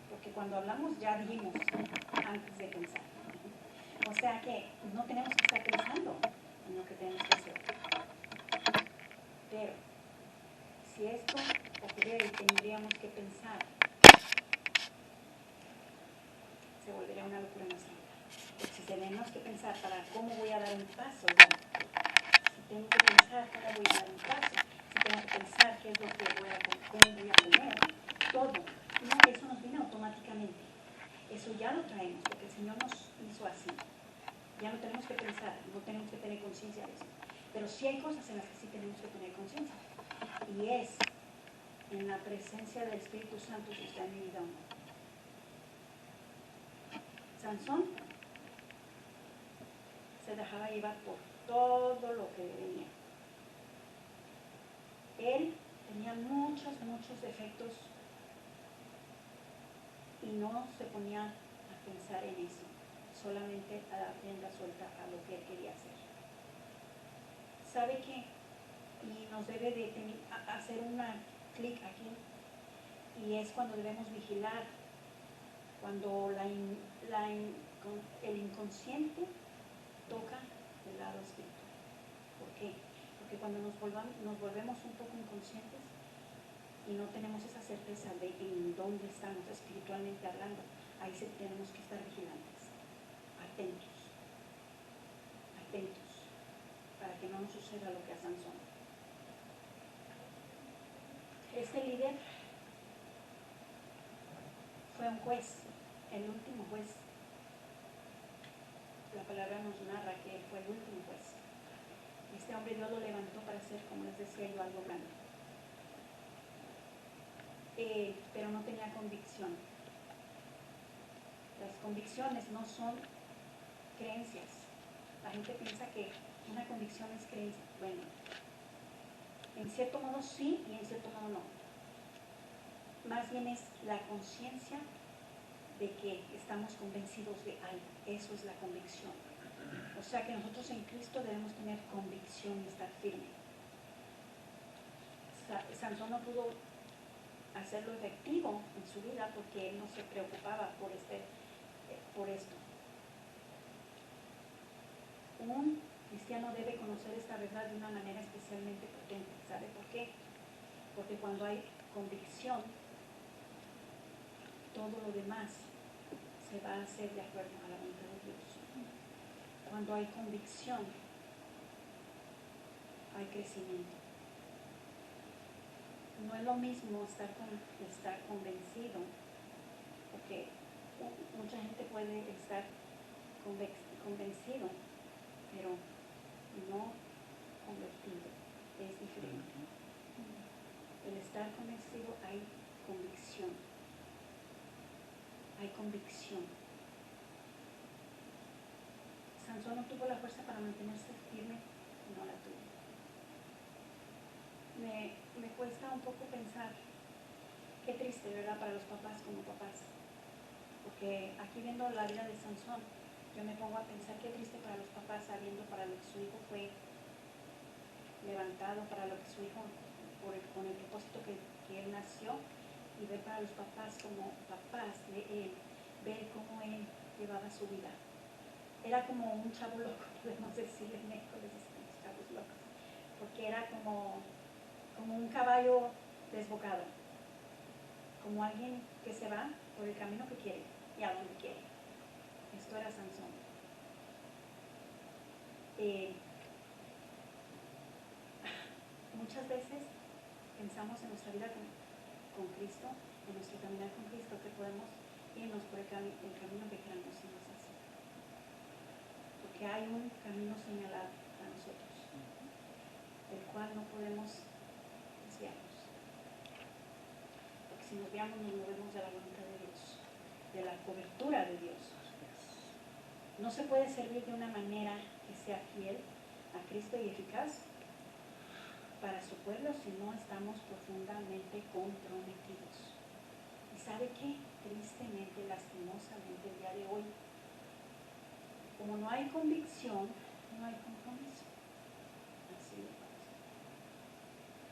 porque cuando hablamos ya dijimos antes de pensar. O sea que no tenemos que estar pensando en lo que tenemos que hacer. Pero si esto ocurriera y tendríamos que pensar, se volvería una locura en nuestra vida. Porque si tenemos que pensar para cómo voy a dar un paso, si tengo que pensar cómo voy a dar un paso, si tengo que pensar qué es lo que cómo voy a comer, todo. No, eso nos viene automáticamente. Eso ya lo traemos, porque el Señor nos hizo así. Ya no tenemos que pensar, no tenemos que tener conciencia de eso. Pero sí hay cosas en las que sí tenemos que tener conciencia. Y es en la presencia del Espíritu Santo si está en mi vida o no. Sansón se dejaba llevar por todo lo que le venía. Él tenía muchos defectos y no se ponía a pensar en eso, solamente a dar rienda suelta a lo que él quería hacer. ¿Sabe qué? Y nos debe de hacer una clic aquí, y es cuando debemos vigilar, cuando el inconsciente toca el lado espiritual. ¿Por qué? Porque cuando nos volvemos un poco inconscientes y no tenemos esa certeza de en dónde estamos espiritualmente hablando, ahí sí tenemos que estar vigilantes, atentos, para que no nos suceda lo que a Sansón. Este líder fue un juez, el último juez. La palabra nos narra que él fue el último juez. Este hombre Dios lo levantó para hacer, como les decía yo, algo grande. Pero no tenía convicción. Las convicciones no son creencias. La gente piensa que una convicción es creencia. Bueno, en cierto modo sí y en cierto modo no. Más bien es la conciencia de que estamos convencidos de algo. Eso es la convicción. O sea que nosotros en Cristo debemos tener convicción y estar firme. Sansón no pudo hacerlo efectivo en su vida porque él no se preocupaba por esto. Un cristiano debe conocer esta verdad de una manera especialmente potente. ¿Sabe por qué? Porque cuando hay convicción, todo lo demás se va a hacer de acuerdo a la voluntad de Dios. Cuando hay convicción, hay crecimiento. No es lo mismo estar convencido, porque mucha gente puede estar convencido, pero no convertido. Es diferente. El estar convencido, hay convicción. Hay convicción. Sansón no tuvo la fuerza para mantenerse firme, no la tuvo. Me cuesta un poco pensar, qué triste, ¿verdad?, para los papás como papás. Porque aquí viendo la vida de Sansón, yo me pongo a pensar qué triste para los papás sabiendo para lo que su hijo fue levantado, para lo que su hijo, con el propósito que él nació, y ver para los papás como papás de él, ver cómo él llevaba su vida. Era como un chavo loco, podemos decirle en México, les decimos chavos locos, porque era como un caballo desbocado, como alguien que se va por el camino que quiere y a donde quiere. Esto era Sansón. Muchas veces pensamos en nuestra vida con Cristo, en nuestro caminar con Cristo, que podemos irnos por el camino que queramos y no es así. Porque hay un camino señalado a nosotros, del cual no podemos desviarnos. Porque si nos guiamos, nos movemos de la voluntad de Dios, de la cobertura de Dios. No se puede servir de una manera que sea fiel a Cristo y eficaz para su pueblo si no estamos profundamente comprometidos. ¿Y sabe qué? Tristemente, lastimosamente, el día de hoy, como no hay convicción, no hay compromiso. Así de fácil.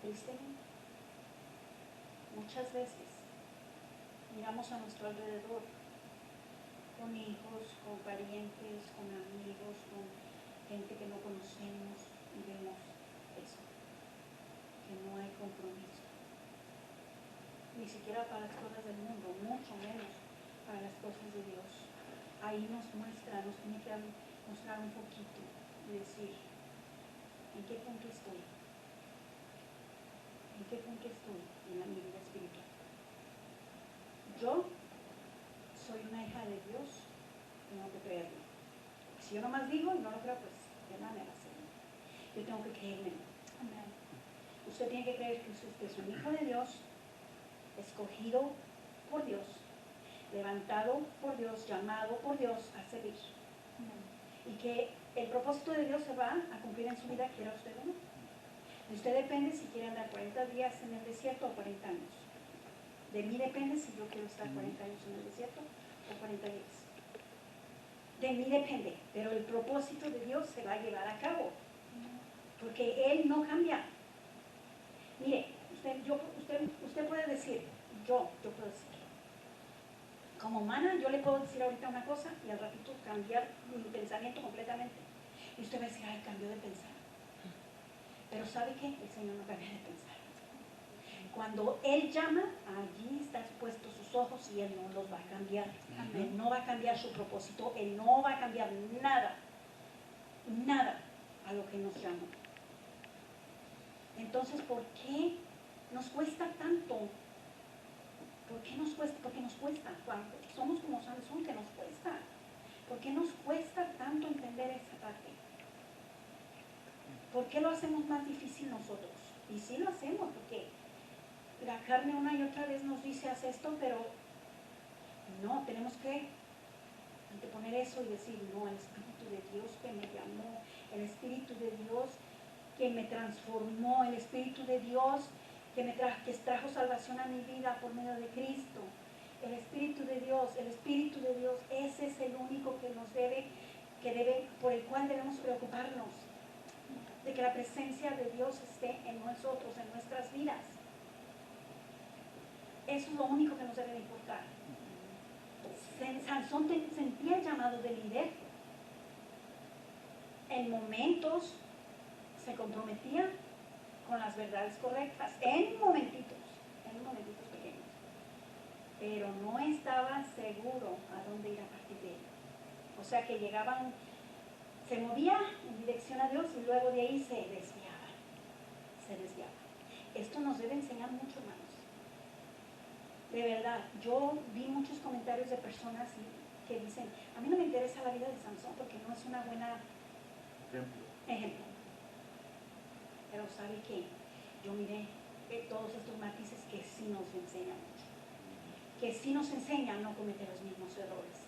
Tristemente, muchas veces miramos a nuestro alrededor, con hijos, con parientes, con amigos, con gente que no conocemos, y vemos eso, que no hay compromiso. Ni siquiera para las cosas del mundo, mucho menos para las cosas de Dios. Ahí nos muestra, nos tiene que mostrar un poquito y decir, ¿en qué punto estoy? ¿En qué punto estoy en mi vida espiritual? Yo soy una hija de Dios, tengo que creerlo. Si yo nomás digo y no lo creo, pues de nada me va a servir. Yo tengo que creérmelo. Amén. Usted tiene que creer que usted es un hijo de Dios, escogido por Dios, levantado por Dios, llamado por Dios a servir. Amén. Y que el propósito de Dios se va a cumplir en su vida, quiera usted o no. De usted depende si quiere andar 40 días en el desierto o 40 años. De mí depende si yo quiero estar 40 años en el desierto o 40 días. De mí depende, pero el propósito de Dios se va a llevar a cabo. Porque Él no cambia. Mire, usted puede decir, yo puedo decir. Como humana, yo le puedo decir ahorita una cosa y al ratito cambiar mi pensamiento completamente. Y usted va a decir, ay, cambió de pensar. Pero ¿sabe qué? El Señor no cambia de pensar. Cuando Él llama, allí están puestos sus ojos y Él no los va a cambiar. Él no va a cambiar su propósito, Él no va a cambiar nada a lo que nos llamó. Entonces, ¿por qué nos cuesta tanto? ¿Por qué nos cuesta? Porque nos cuesta. Cuando somos como Sansón, que nos cuesta. ¿Por qué nos cuesta tanto entender esa parte? ¿Por qué lo hacemos más difícil nosotros? Y sí lo hacemos, porque la carne una y otra vez nos dice, haz esto, pero no, tenemos que anteponer eso y decir, no, el Espíritu de Dios que me llamó, el Espíritu de Dios que me transformó, el Espíritu de Dios que trajo salvación a mi vida por medio de Cristo. El Espíritu de Dios, ese es el único que nos por el cual debemos preocuparnos, de que la presencia de Dios esté en nosotros, en nuestras vidas. Eso es lo único que nos debe de importar. Sansón sentía el llamado de líder. En momentos se comprometía con las verdades correctas, en momentitos pequeños, pero no estaba seguro a dónde ir a partir de él. O sea que se movía en dirección a Dios y luego de ahí se desviaba. Esto nos debe enseñar mucho, hermanos. De verdad, yo vi muchos comentarios de personas que dicen, a mí no me interesa la vida de Sansón porque no es una buena ejemplo. Pero ¿sabe qué? Yo miré todos estos matices que sí nos enseñan mucho. Que sí nos enseñan a no cometer los mismos errores.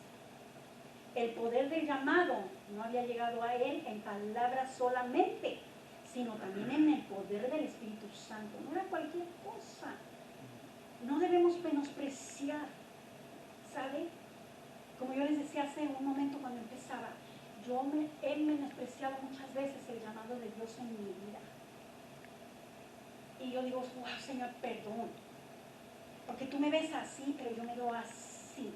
El poder del llamado no había llegado a él en palabras solamente, sino también en el poder del Espíritu Santo. No era cualquier cosa. No debemos menospreciar, ¿sabe? Como yo les decía hace un momento cuando empezaba, he menospreciado muchas veces el llamado de Dios en mi vida. Y yo digo, wow, Señor, perdón, porque tú me ves así, pero yo me veo así.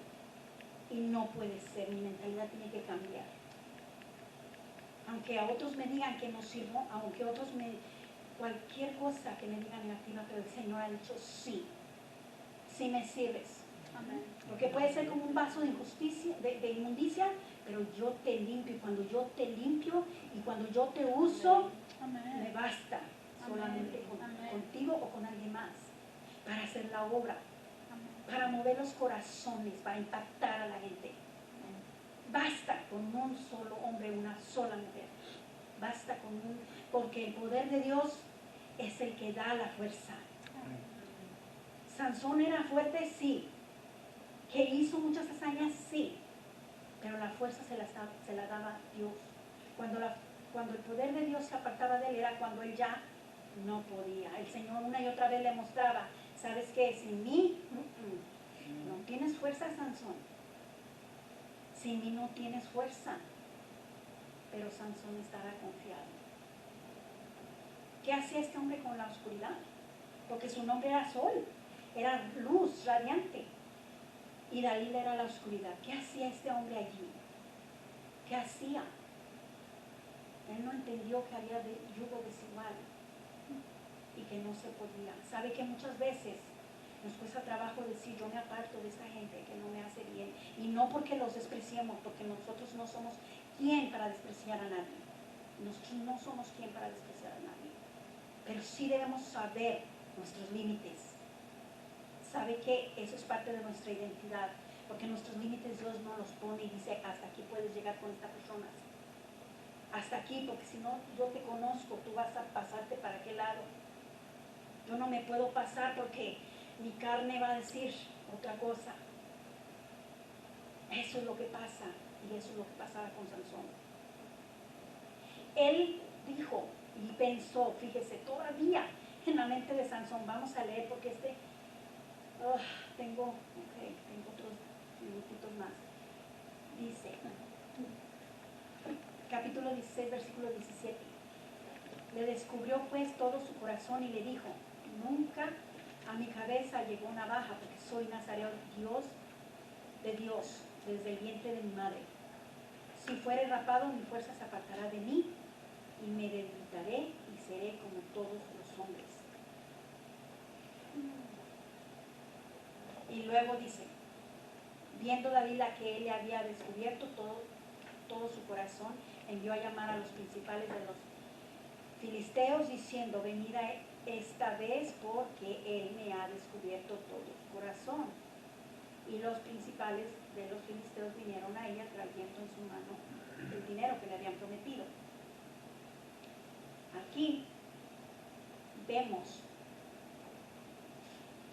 Y no puede ser, mi mentalidad tiene que cambiar. Aunque a otros me digan que no sirvo, aunque otros cualquier cosa que me digan negativa, pero el Señor ha dicho sí me sirves. Amén. Porque puede ser como un vaso de injusticia, de inmundicia, pero yo te limpio, y cuando yo te limpio y cuando yo te uso, amén, me basta. Amén. Solamente contigo o con alguien más para hacer la obra, amén, para mover los corazones, para impactar a la gente. Amén. Basta con un solo hombre, una sola mujer. Basta porque el poder de Dios es el que da la fuerza. Amén. Sansón era fuerte, sí. Que hizo muchas hazañas, sí. Pero la fuerza se la daba Dios. Cuando el poder de Dios se apartaba de él, era cuando él ya no podía. El Señor una y otra vez le mostraba, ¿sabes qué? Sin mí no tienes fuerza, Sansón. Sin mí no tienes fuerza. Pero Sansón estaba confiado. ¿Qué hacía este hombre con la oscuridad? Porque su nombre era sol, era luz radiante. Y Dalila era la oscuridad. ¿Qué hacía este hombre allí? ¿Qué hacía? Él no entendió que había yugo desigual y que no se podía. Sabe que muchas veces nos cuesta trabajo decir, yo me aparto de esa gente que no me hace bien. Y no porque los despreciemos, porque nosotros no somos quien para despreciar a nadie. Nosotros no somos quien para despreciar a nadie. Pero sí debemos saber nuestros límites. Sabe que eso es parte de nuestra identidad, porque nuestros límites Dios no los pone y dice, hasta aquí puedes llegar con esta persona. Hasta aquí, porque si no, yo te conozco, tú vas a pasarte para aquel lado. Yo no me puedo pasar porque mi carne va a decir otra cosa. Eso es lo que pasa, y eso es lo que pasaba con Sansón. Él dijo y pensó, fíjese, todavía en la mente de Sansón, vamos a leer porque tengo otros minutitos más. Dice, capítulo 16, versículo 17. Le descubrió pues todo su corazón y le dijo, nunca a mi cabeza llegó navaja, porque soy nazareo de Dios, desde el vientre de mi madre. Si fuere rapado, mi fuerza se apartará de mí, y me debilitaré y seré como todos los hombres. Y luego dice, viendo Dalila que él le había descubierto todo su corazón, envió a llamar a los principales de los filisteos diciendo, venid esta vez porque él me ha descubierto todo su corazón. Y los principales de los filisteos vinieron a ella trayendo en su mano el dinero que le habían prometido. Aquí vemos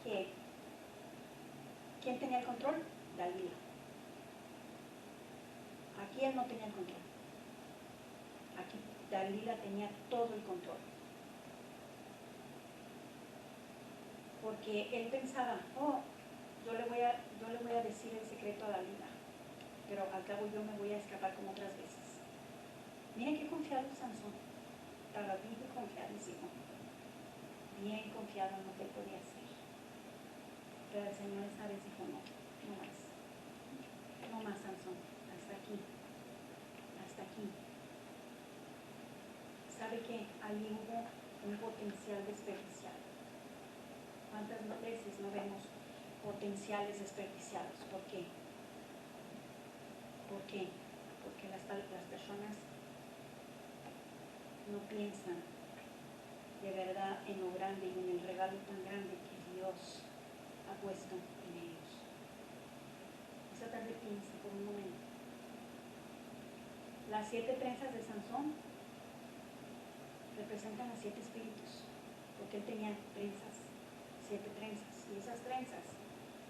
que ¿quién tenía el control? Dalila. Aquí él no tenía el control. Aquí Dalila tenía todo el control. Porque él pensaba, yo le voy a decir el secreto a Dalila, pero al cabo yo me voy a escapar como otras veces. Miren qué confiado Sansón. Estaba bien confiadísimo. Bien confiado en lo que él podía hacer. Pero el Señor esta vez dijo, no más. No más, Sansón. Hasta aquí. Hasta aquí. ¿Sabe que ahí hubo un potencial desperdiciado? ¿Cuántas veces no vemos potenciales desperdiciados? ¿Por qué? ¿Por qué? Porque las personas no piensan de verdad en lo grande y en el regalo tan grande que Dios ha puesto en ellos. Esa tarde piensa por un momento. Las 7 trenzas de Sansón representan a 7 espíritus, porque él tenía trenzas, 7 trenzas, y esas trenzas,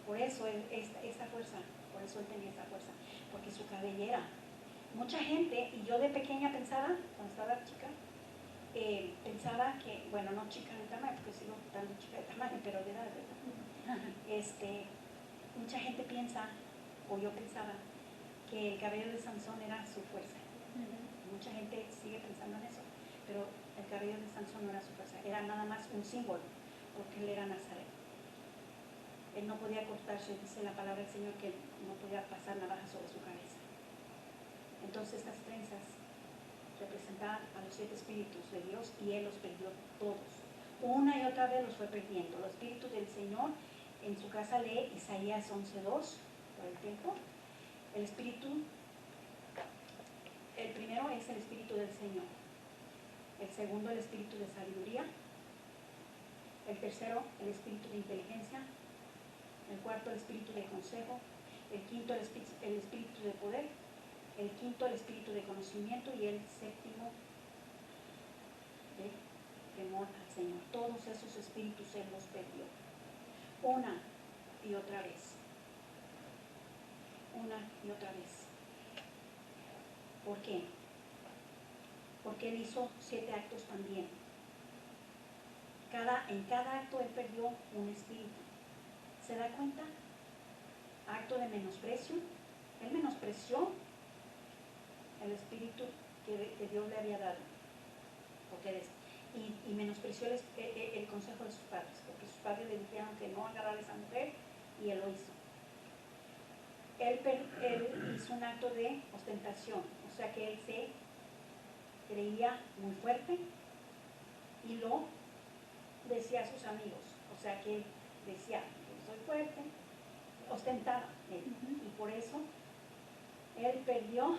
por eso esta fuerza, por eso él tenía esa fuerza, porque su cabellera, mucha gente, y yo de pequeña pensaba, cuando estaba chica, pensaba que, bueno, no chica de tamaño, porque sigo estando chica de tamaño, pero de edad, ¿verdad? Mucha gente piensa, o yo pensaba, que el cabello de Sansón era su fuerza. Mucha gente sigue pensando en eso, pero el cabello de Sansón no era su fuerza, era nada más un símbolo, porque él era nazareo. Él no podía cortarse, dice la palabra del Señor, que no podía pasar navaja sobre su cabeza. Entonces estas trenzas representaban a los 7 espíritus de Dios y él los perdió todos. Una y otra vez los fue perdiendo. Los espíritus del Señor, en su casa lee Isaías 11:2, por el tiempo. El primero es el espíritu del Señor. El segundo, el espíritu de sabiduría. El tercero, el espíritu de inteligencia. El cuarto, el espíritu de consejo. El quinto, el espíritu de poder. El quinto, el espíritu de conocimiento. Y el séptimo, de temor al Señor. Todos esos espíritus él los perdió. Una y otra vez. Una y otra vez. ¿Por qué? Porque él hizo 7 actos también. En cada acto él perdió un espíritu. ¿Se da cuenta? Acto de menosprecio. Él menospreció el espíritu que Dios le había dado. Y menospreció el consejo de sus padres, porque sus padres le dijeron que no agarrara a esa mujer y él lo hizo. Él hizo un acto de ostentación, o sea que él se creía muy fuerte y lo decía a sus amigos, o sea que él decía, yo soy fuerte, ostentaba él, y por eso él perdió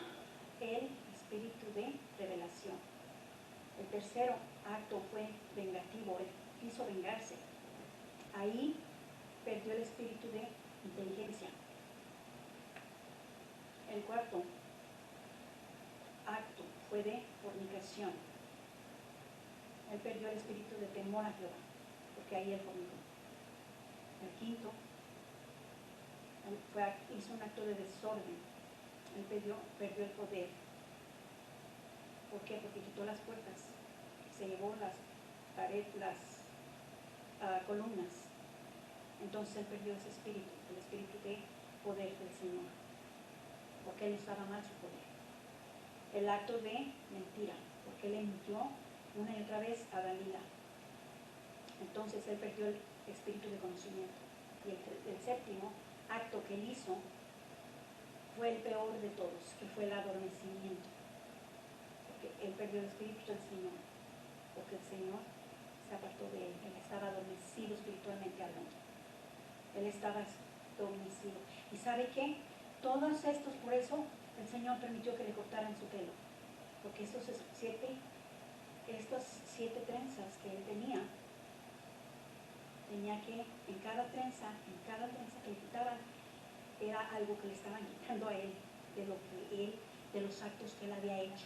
el espíritu de revelación. El tercer acto fue vengativo, él quiso vengarse. Ahí perdió el espíritu de inteligencia. El cuarto acto fue de fornicación. Él perdió el espíritu de temor a Jehová, porque ahí él fornicó. El quinto, hizo un acto de desorden. Él perdió el poder. ¿Por qué? Porque quitó las puertas, se llevó las paredes, las columnas. Entonces él perdió ese espíritu, el espíritu de poder del Señor, porque él usaba mal su poder. El acto de mentira, porque él le mintió una y otra vez a Dalila. Entonces él perdió el espíritu de conocimiento. Y el séptimo acto que él hizo fue el peor de todos, que fue el adormecimiento. Porque él perdió el espíritu del Señor, porque el Señor se apartó de él. Él estaba adormecido espiritualmente hablando. Él estaba adormecido. ¿Y sabe qué? Todos estos, por eso el Señor permitió que le cortaran su pelo. Porque estas 7 trenzas que él tenía que en cada trenza que le quitaban, era algo que le estaban quitando a él de los actos que él había hecho.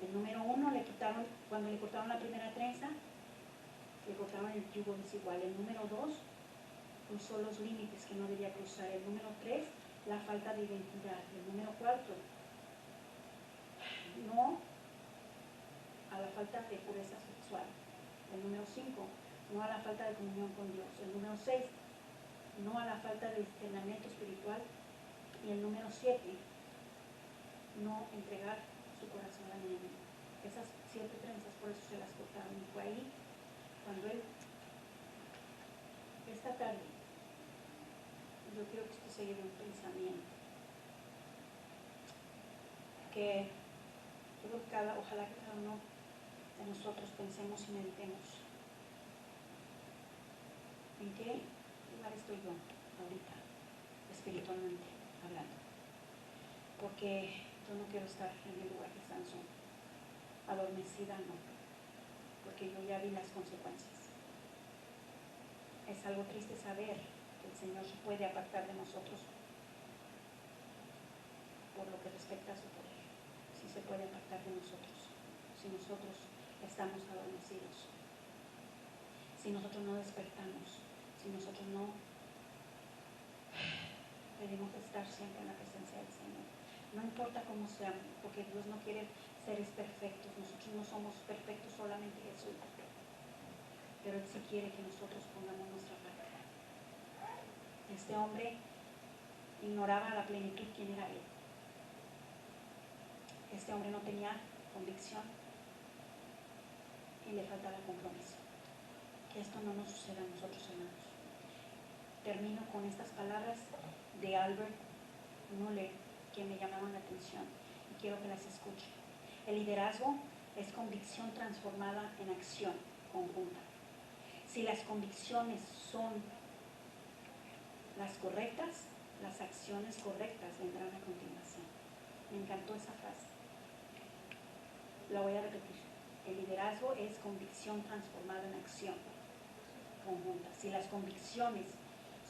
El número 1 le quitaron, cuando le cortaron la primera trenza, le cortaron el yugo desigual. El número 2 cruzó los límites que no debía cruzar. El número 3, la falta de identidad. El número 4, no a la falta de pureza sexual. El número 5, no a la falta de comunión con Dios. El número 6, no a la falta de discernimiento espiritual. Y el número 7, no entregar su corazón al enemigo. Esas 7 trenzas, por eso se las cortaron. Y fue ahí cuando él, esta tarde, yo quiero que usted se lleve un pensamiento que yo creo que ojalá que cada uno de nosotros pensemos y meditemos en qué lugar estoy yo ahorita, espiritualmente hablando, porque yo no quiero estar en el lugar de Sansón, adormecida, no, porque yo ya vi las consecuencias. Es algo triste saber que el Señor se puede apartar de nosotros por lo que respecta a su poder. Sí se puede apartar de nosotros si nosotros estamos adormecidos, si nosotros no despertamos, si nosotros no pedimos estar siempre en la presencia del Señor. No importa cómo seamos, porque Dios no quiere seres perfectos. Nosotros no somos perfectos, solamente Jesús. Pero Él sí quiere que nosotros pongamos nuestra parte. Este hombre ignoraba a la plenitud quién era Él. Este hombre no tenía convicción y le faltaba compromiso. Que esto no nos suceda a nosotros, hermanos. Termino con estas palabras de Albert Muller que me llamaron la atención y quiero que las escuche. El liderazgo es convicción transformada en acción conjunta. Si las convicciones son las correctas, las acciones correctas vendrán a continuación. Me encantó esa frase. La voy a repetir. El liderazgo es convicción transformada en acción conjunta. Si las convicciones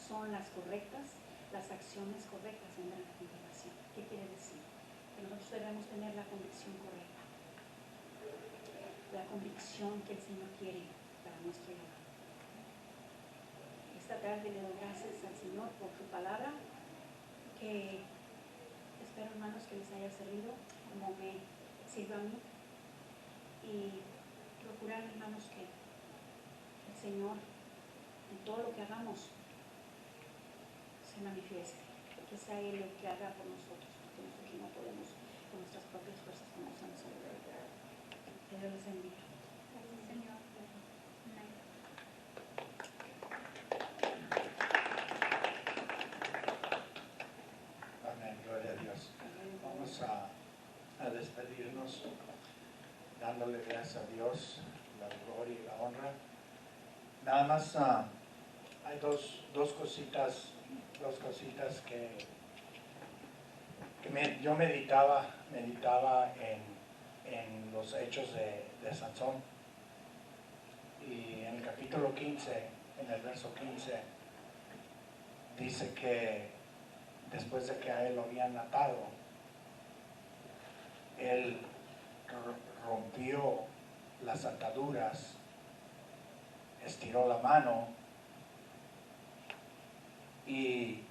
son las correctas, las acciones correctas vendrán a continuación. ¿Qué quiere decir? Que nosotros debemos tener la convicción correcta, la convicción que el Señor quiere para nuestro llamado. Esta tarde le doy gracias al Señor por su palabra, que espero, hermanos, que les haya servido como me sirvió a mí, y procurar, hermanos, que el Señor en todo lo que hagamos se manifieste, que sea Él el que haga por nosotros, porque nosotros no podemos con nuestras propias fuerzas como Sansón. Que Dios les bendiga. Gracias, Señor. Amén. Amén, gloria a Dios. Vamos a despedirnos dándole gracias a Dios, la gloria y la honra. Nada más hay dos cositas que yo meditaba en los hechos de Sansón. Y en el capítulo 15, en el verso 15, dice que después de que a él lo habían atado, él rompió las ataduras, estiró la mano y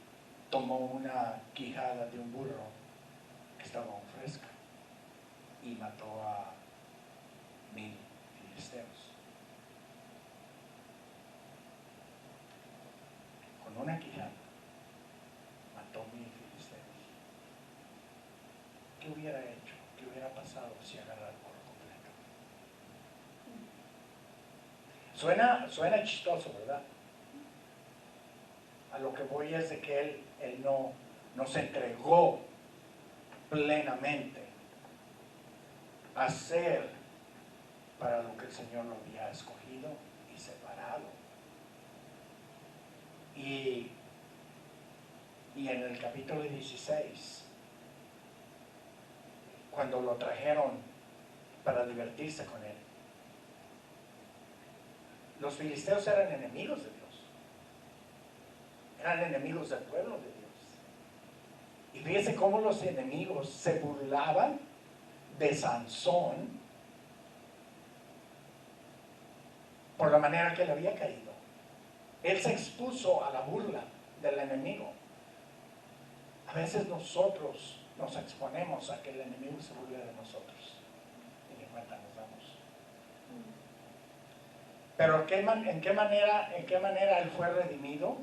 tomó una quijada de un burro que estaba aún fresca y mató a 1000 filisteos. Con una quijada mató 1000 filisteos. ¿Qué hubiera hecho? ¿Qué hubiera pasado si agarrara por completo? Suena chistoso, ¿verdad? A lo que voy es de que él no se entregó plenamente a hacer para lo que el Señor lo había escogido y separado. Y en el capítulo 16, cuando lo trajeron para divertirse con él, los filisteos eran enemigos de Dios. Eran enemigos del pueblo de Dios. Y fíjense cómo los enemigos se burlaban de Sansón por la manera que le había caído. Él se expuso a la burla del enemigo. A veces nosotros nos exponemos a que el enemigo se burle de nosotros. Y ni cuenta nos damos. Pero ¿en qué manera él fue redimido?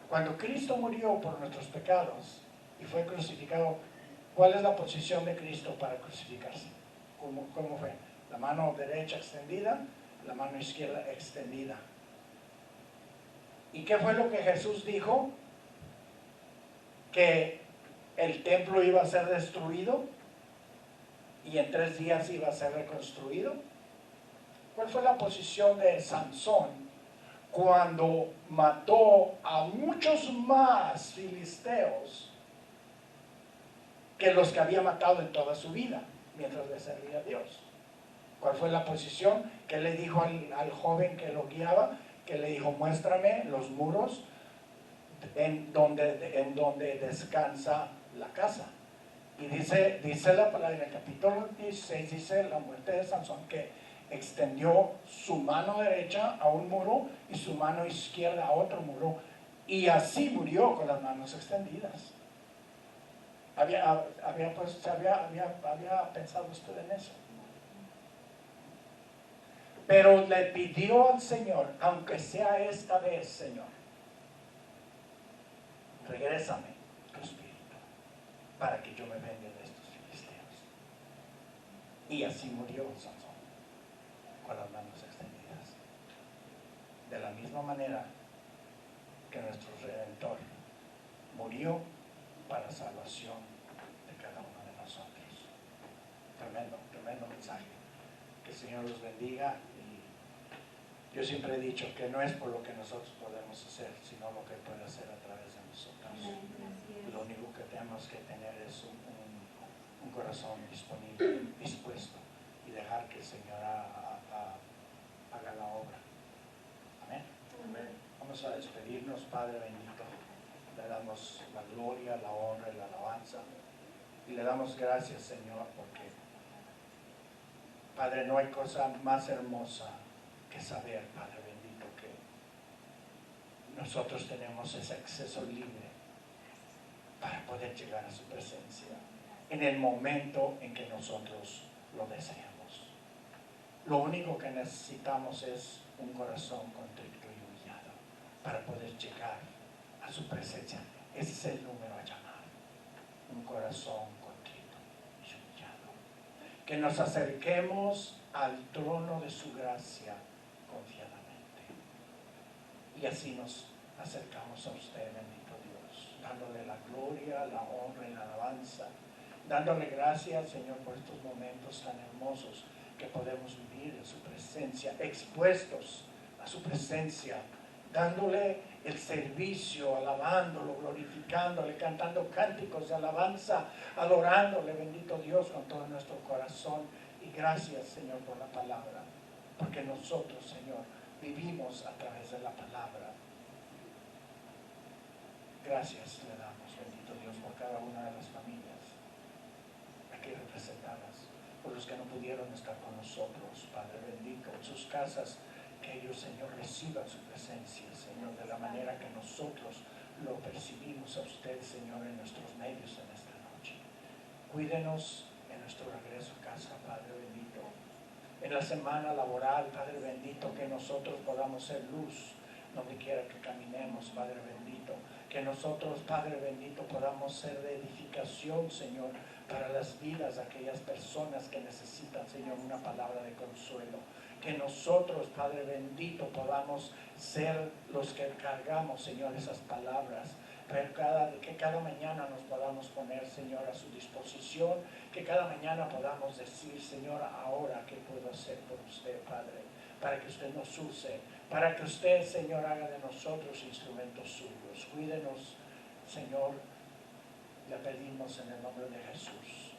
Cuando Cristo murió por nuestros pecados y fue crucificado, ¿cuál es la posición de Cristo para crucificarse? ¿Cómo fue? La mano derecha extendida, la mano izquierda extendida. ¿Y qué fue lo que Jesús dijo? Que el templo iba a ser destruido y en 3 días iba a ser reconstruido. ¿Cuál fue la posición de Sansón cuando mató a muchos más filisteos que los que había matado en toda su vida mientras le servía a Dios? ¿Cuál fue la posición? Que le dijo al joven que lo guiaba? Que le dijo: muéstrame los muros en donde descansa la casa. Y dice la palabra en el capítulo 16, dice la muerte de Sansón, que extendió su mano derecha a un muro y su mano izquierda a otro muro, y así murió con las manos extendidas. ¿Había pensado usted en eso? Pero le pidió al Señor: aunque sea esta vez, Señor, regrésame tu espíritu para que yo me vengue de estos filisteos. Y así murió Sansón, con las manos extendidas. De la misma manera que nuestro Redentor murió para salvación de cada uno de nosotros. Tremendo mensaje. Que el Señor los bendiga. Y yo siempre he dicho que no es por lo que nosotros podemos hacer, sino lo que puede hacer a través de nosotros. Lo único que tenemos que tener es un corazón disponible, dispuesto, y dejar que el Señor haga la obra. Amén. Amén. Vamos a despedirnos. Padre bendito, le damos la gloria, la honra y la alabanza, y le damos gracias, Señor, porque, Padre, no hay cosa más hermosa que saber, Padre bendito, que nosotros tenemos ese acceso libre para poder llegar a su presencia en el momento en que nosotros lo deseamos. Lo único que necesitamos es un corazón contrito y humillado para poder llegar a su presencia. Ese es el número a llamar. Un corazón contrito y humillado. Que nos acerquemos al trono de su gracia confiadamente. Y así nos acercamos a usted, bendito Dios, dándole la gloria, la honra y la alabanza, dándole gracias, Señor, por estos momentos tan hermosos que podemos vivir en su presencia, expuestos a su presencia, dándole el servicio, alabándolo, glorificándole, cantando cánticos de alabanza, adorándole, bendito Dios, con todo nuestro corazón. Y gracias, Señor, por la palabra, porque nosotros, Señor, vivimos a través de la palabra. Gracias le damos, bendito Dios, por cada una de las familias aquí representadas, por los que no pudieron estar con nosotros, Padre bendito, en sus casas, que ellos, Señor, reciban su presencia, Señor, de la manera que nosotros lo percibimos a usted, Señor, en nuestros medios en esta noche. Cuídenos en nuestro regreso a casa, Padre bendito. En la semana laboral, Padre bendito, que nosotros podamos ser luz donde quiera que caminemos, Padre bendito. Que nosotros, Padre bendito, podamos ser de edificación, Señor, para las vidas de aquellas personas que necesitan, Señor, una palabra de consuelo. Que nosotros, Padre bendito, podamos ser los que cargamos, Señor, esas palabras. Pero que cada mañana nos podamos poner, Señor, a su disposición. Que cada mañana podamos decir, Señor, ahora qué puedo hacer por usted, Padre, para que usted nos use, para que usted, Señor, haga de nosotros instrumentos suyos. Cuídenos, Señor, le pedimos en el nombre de Jesús.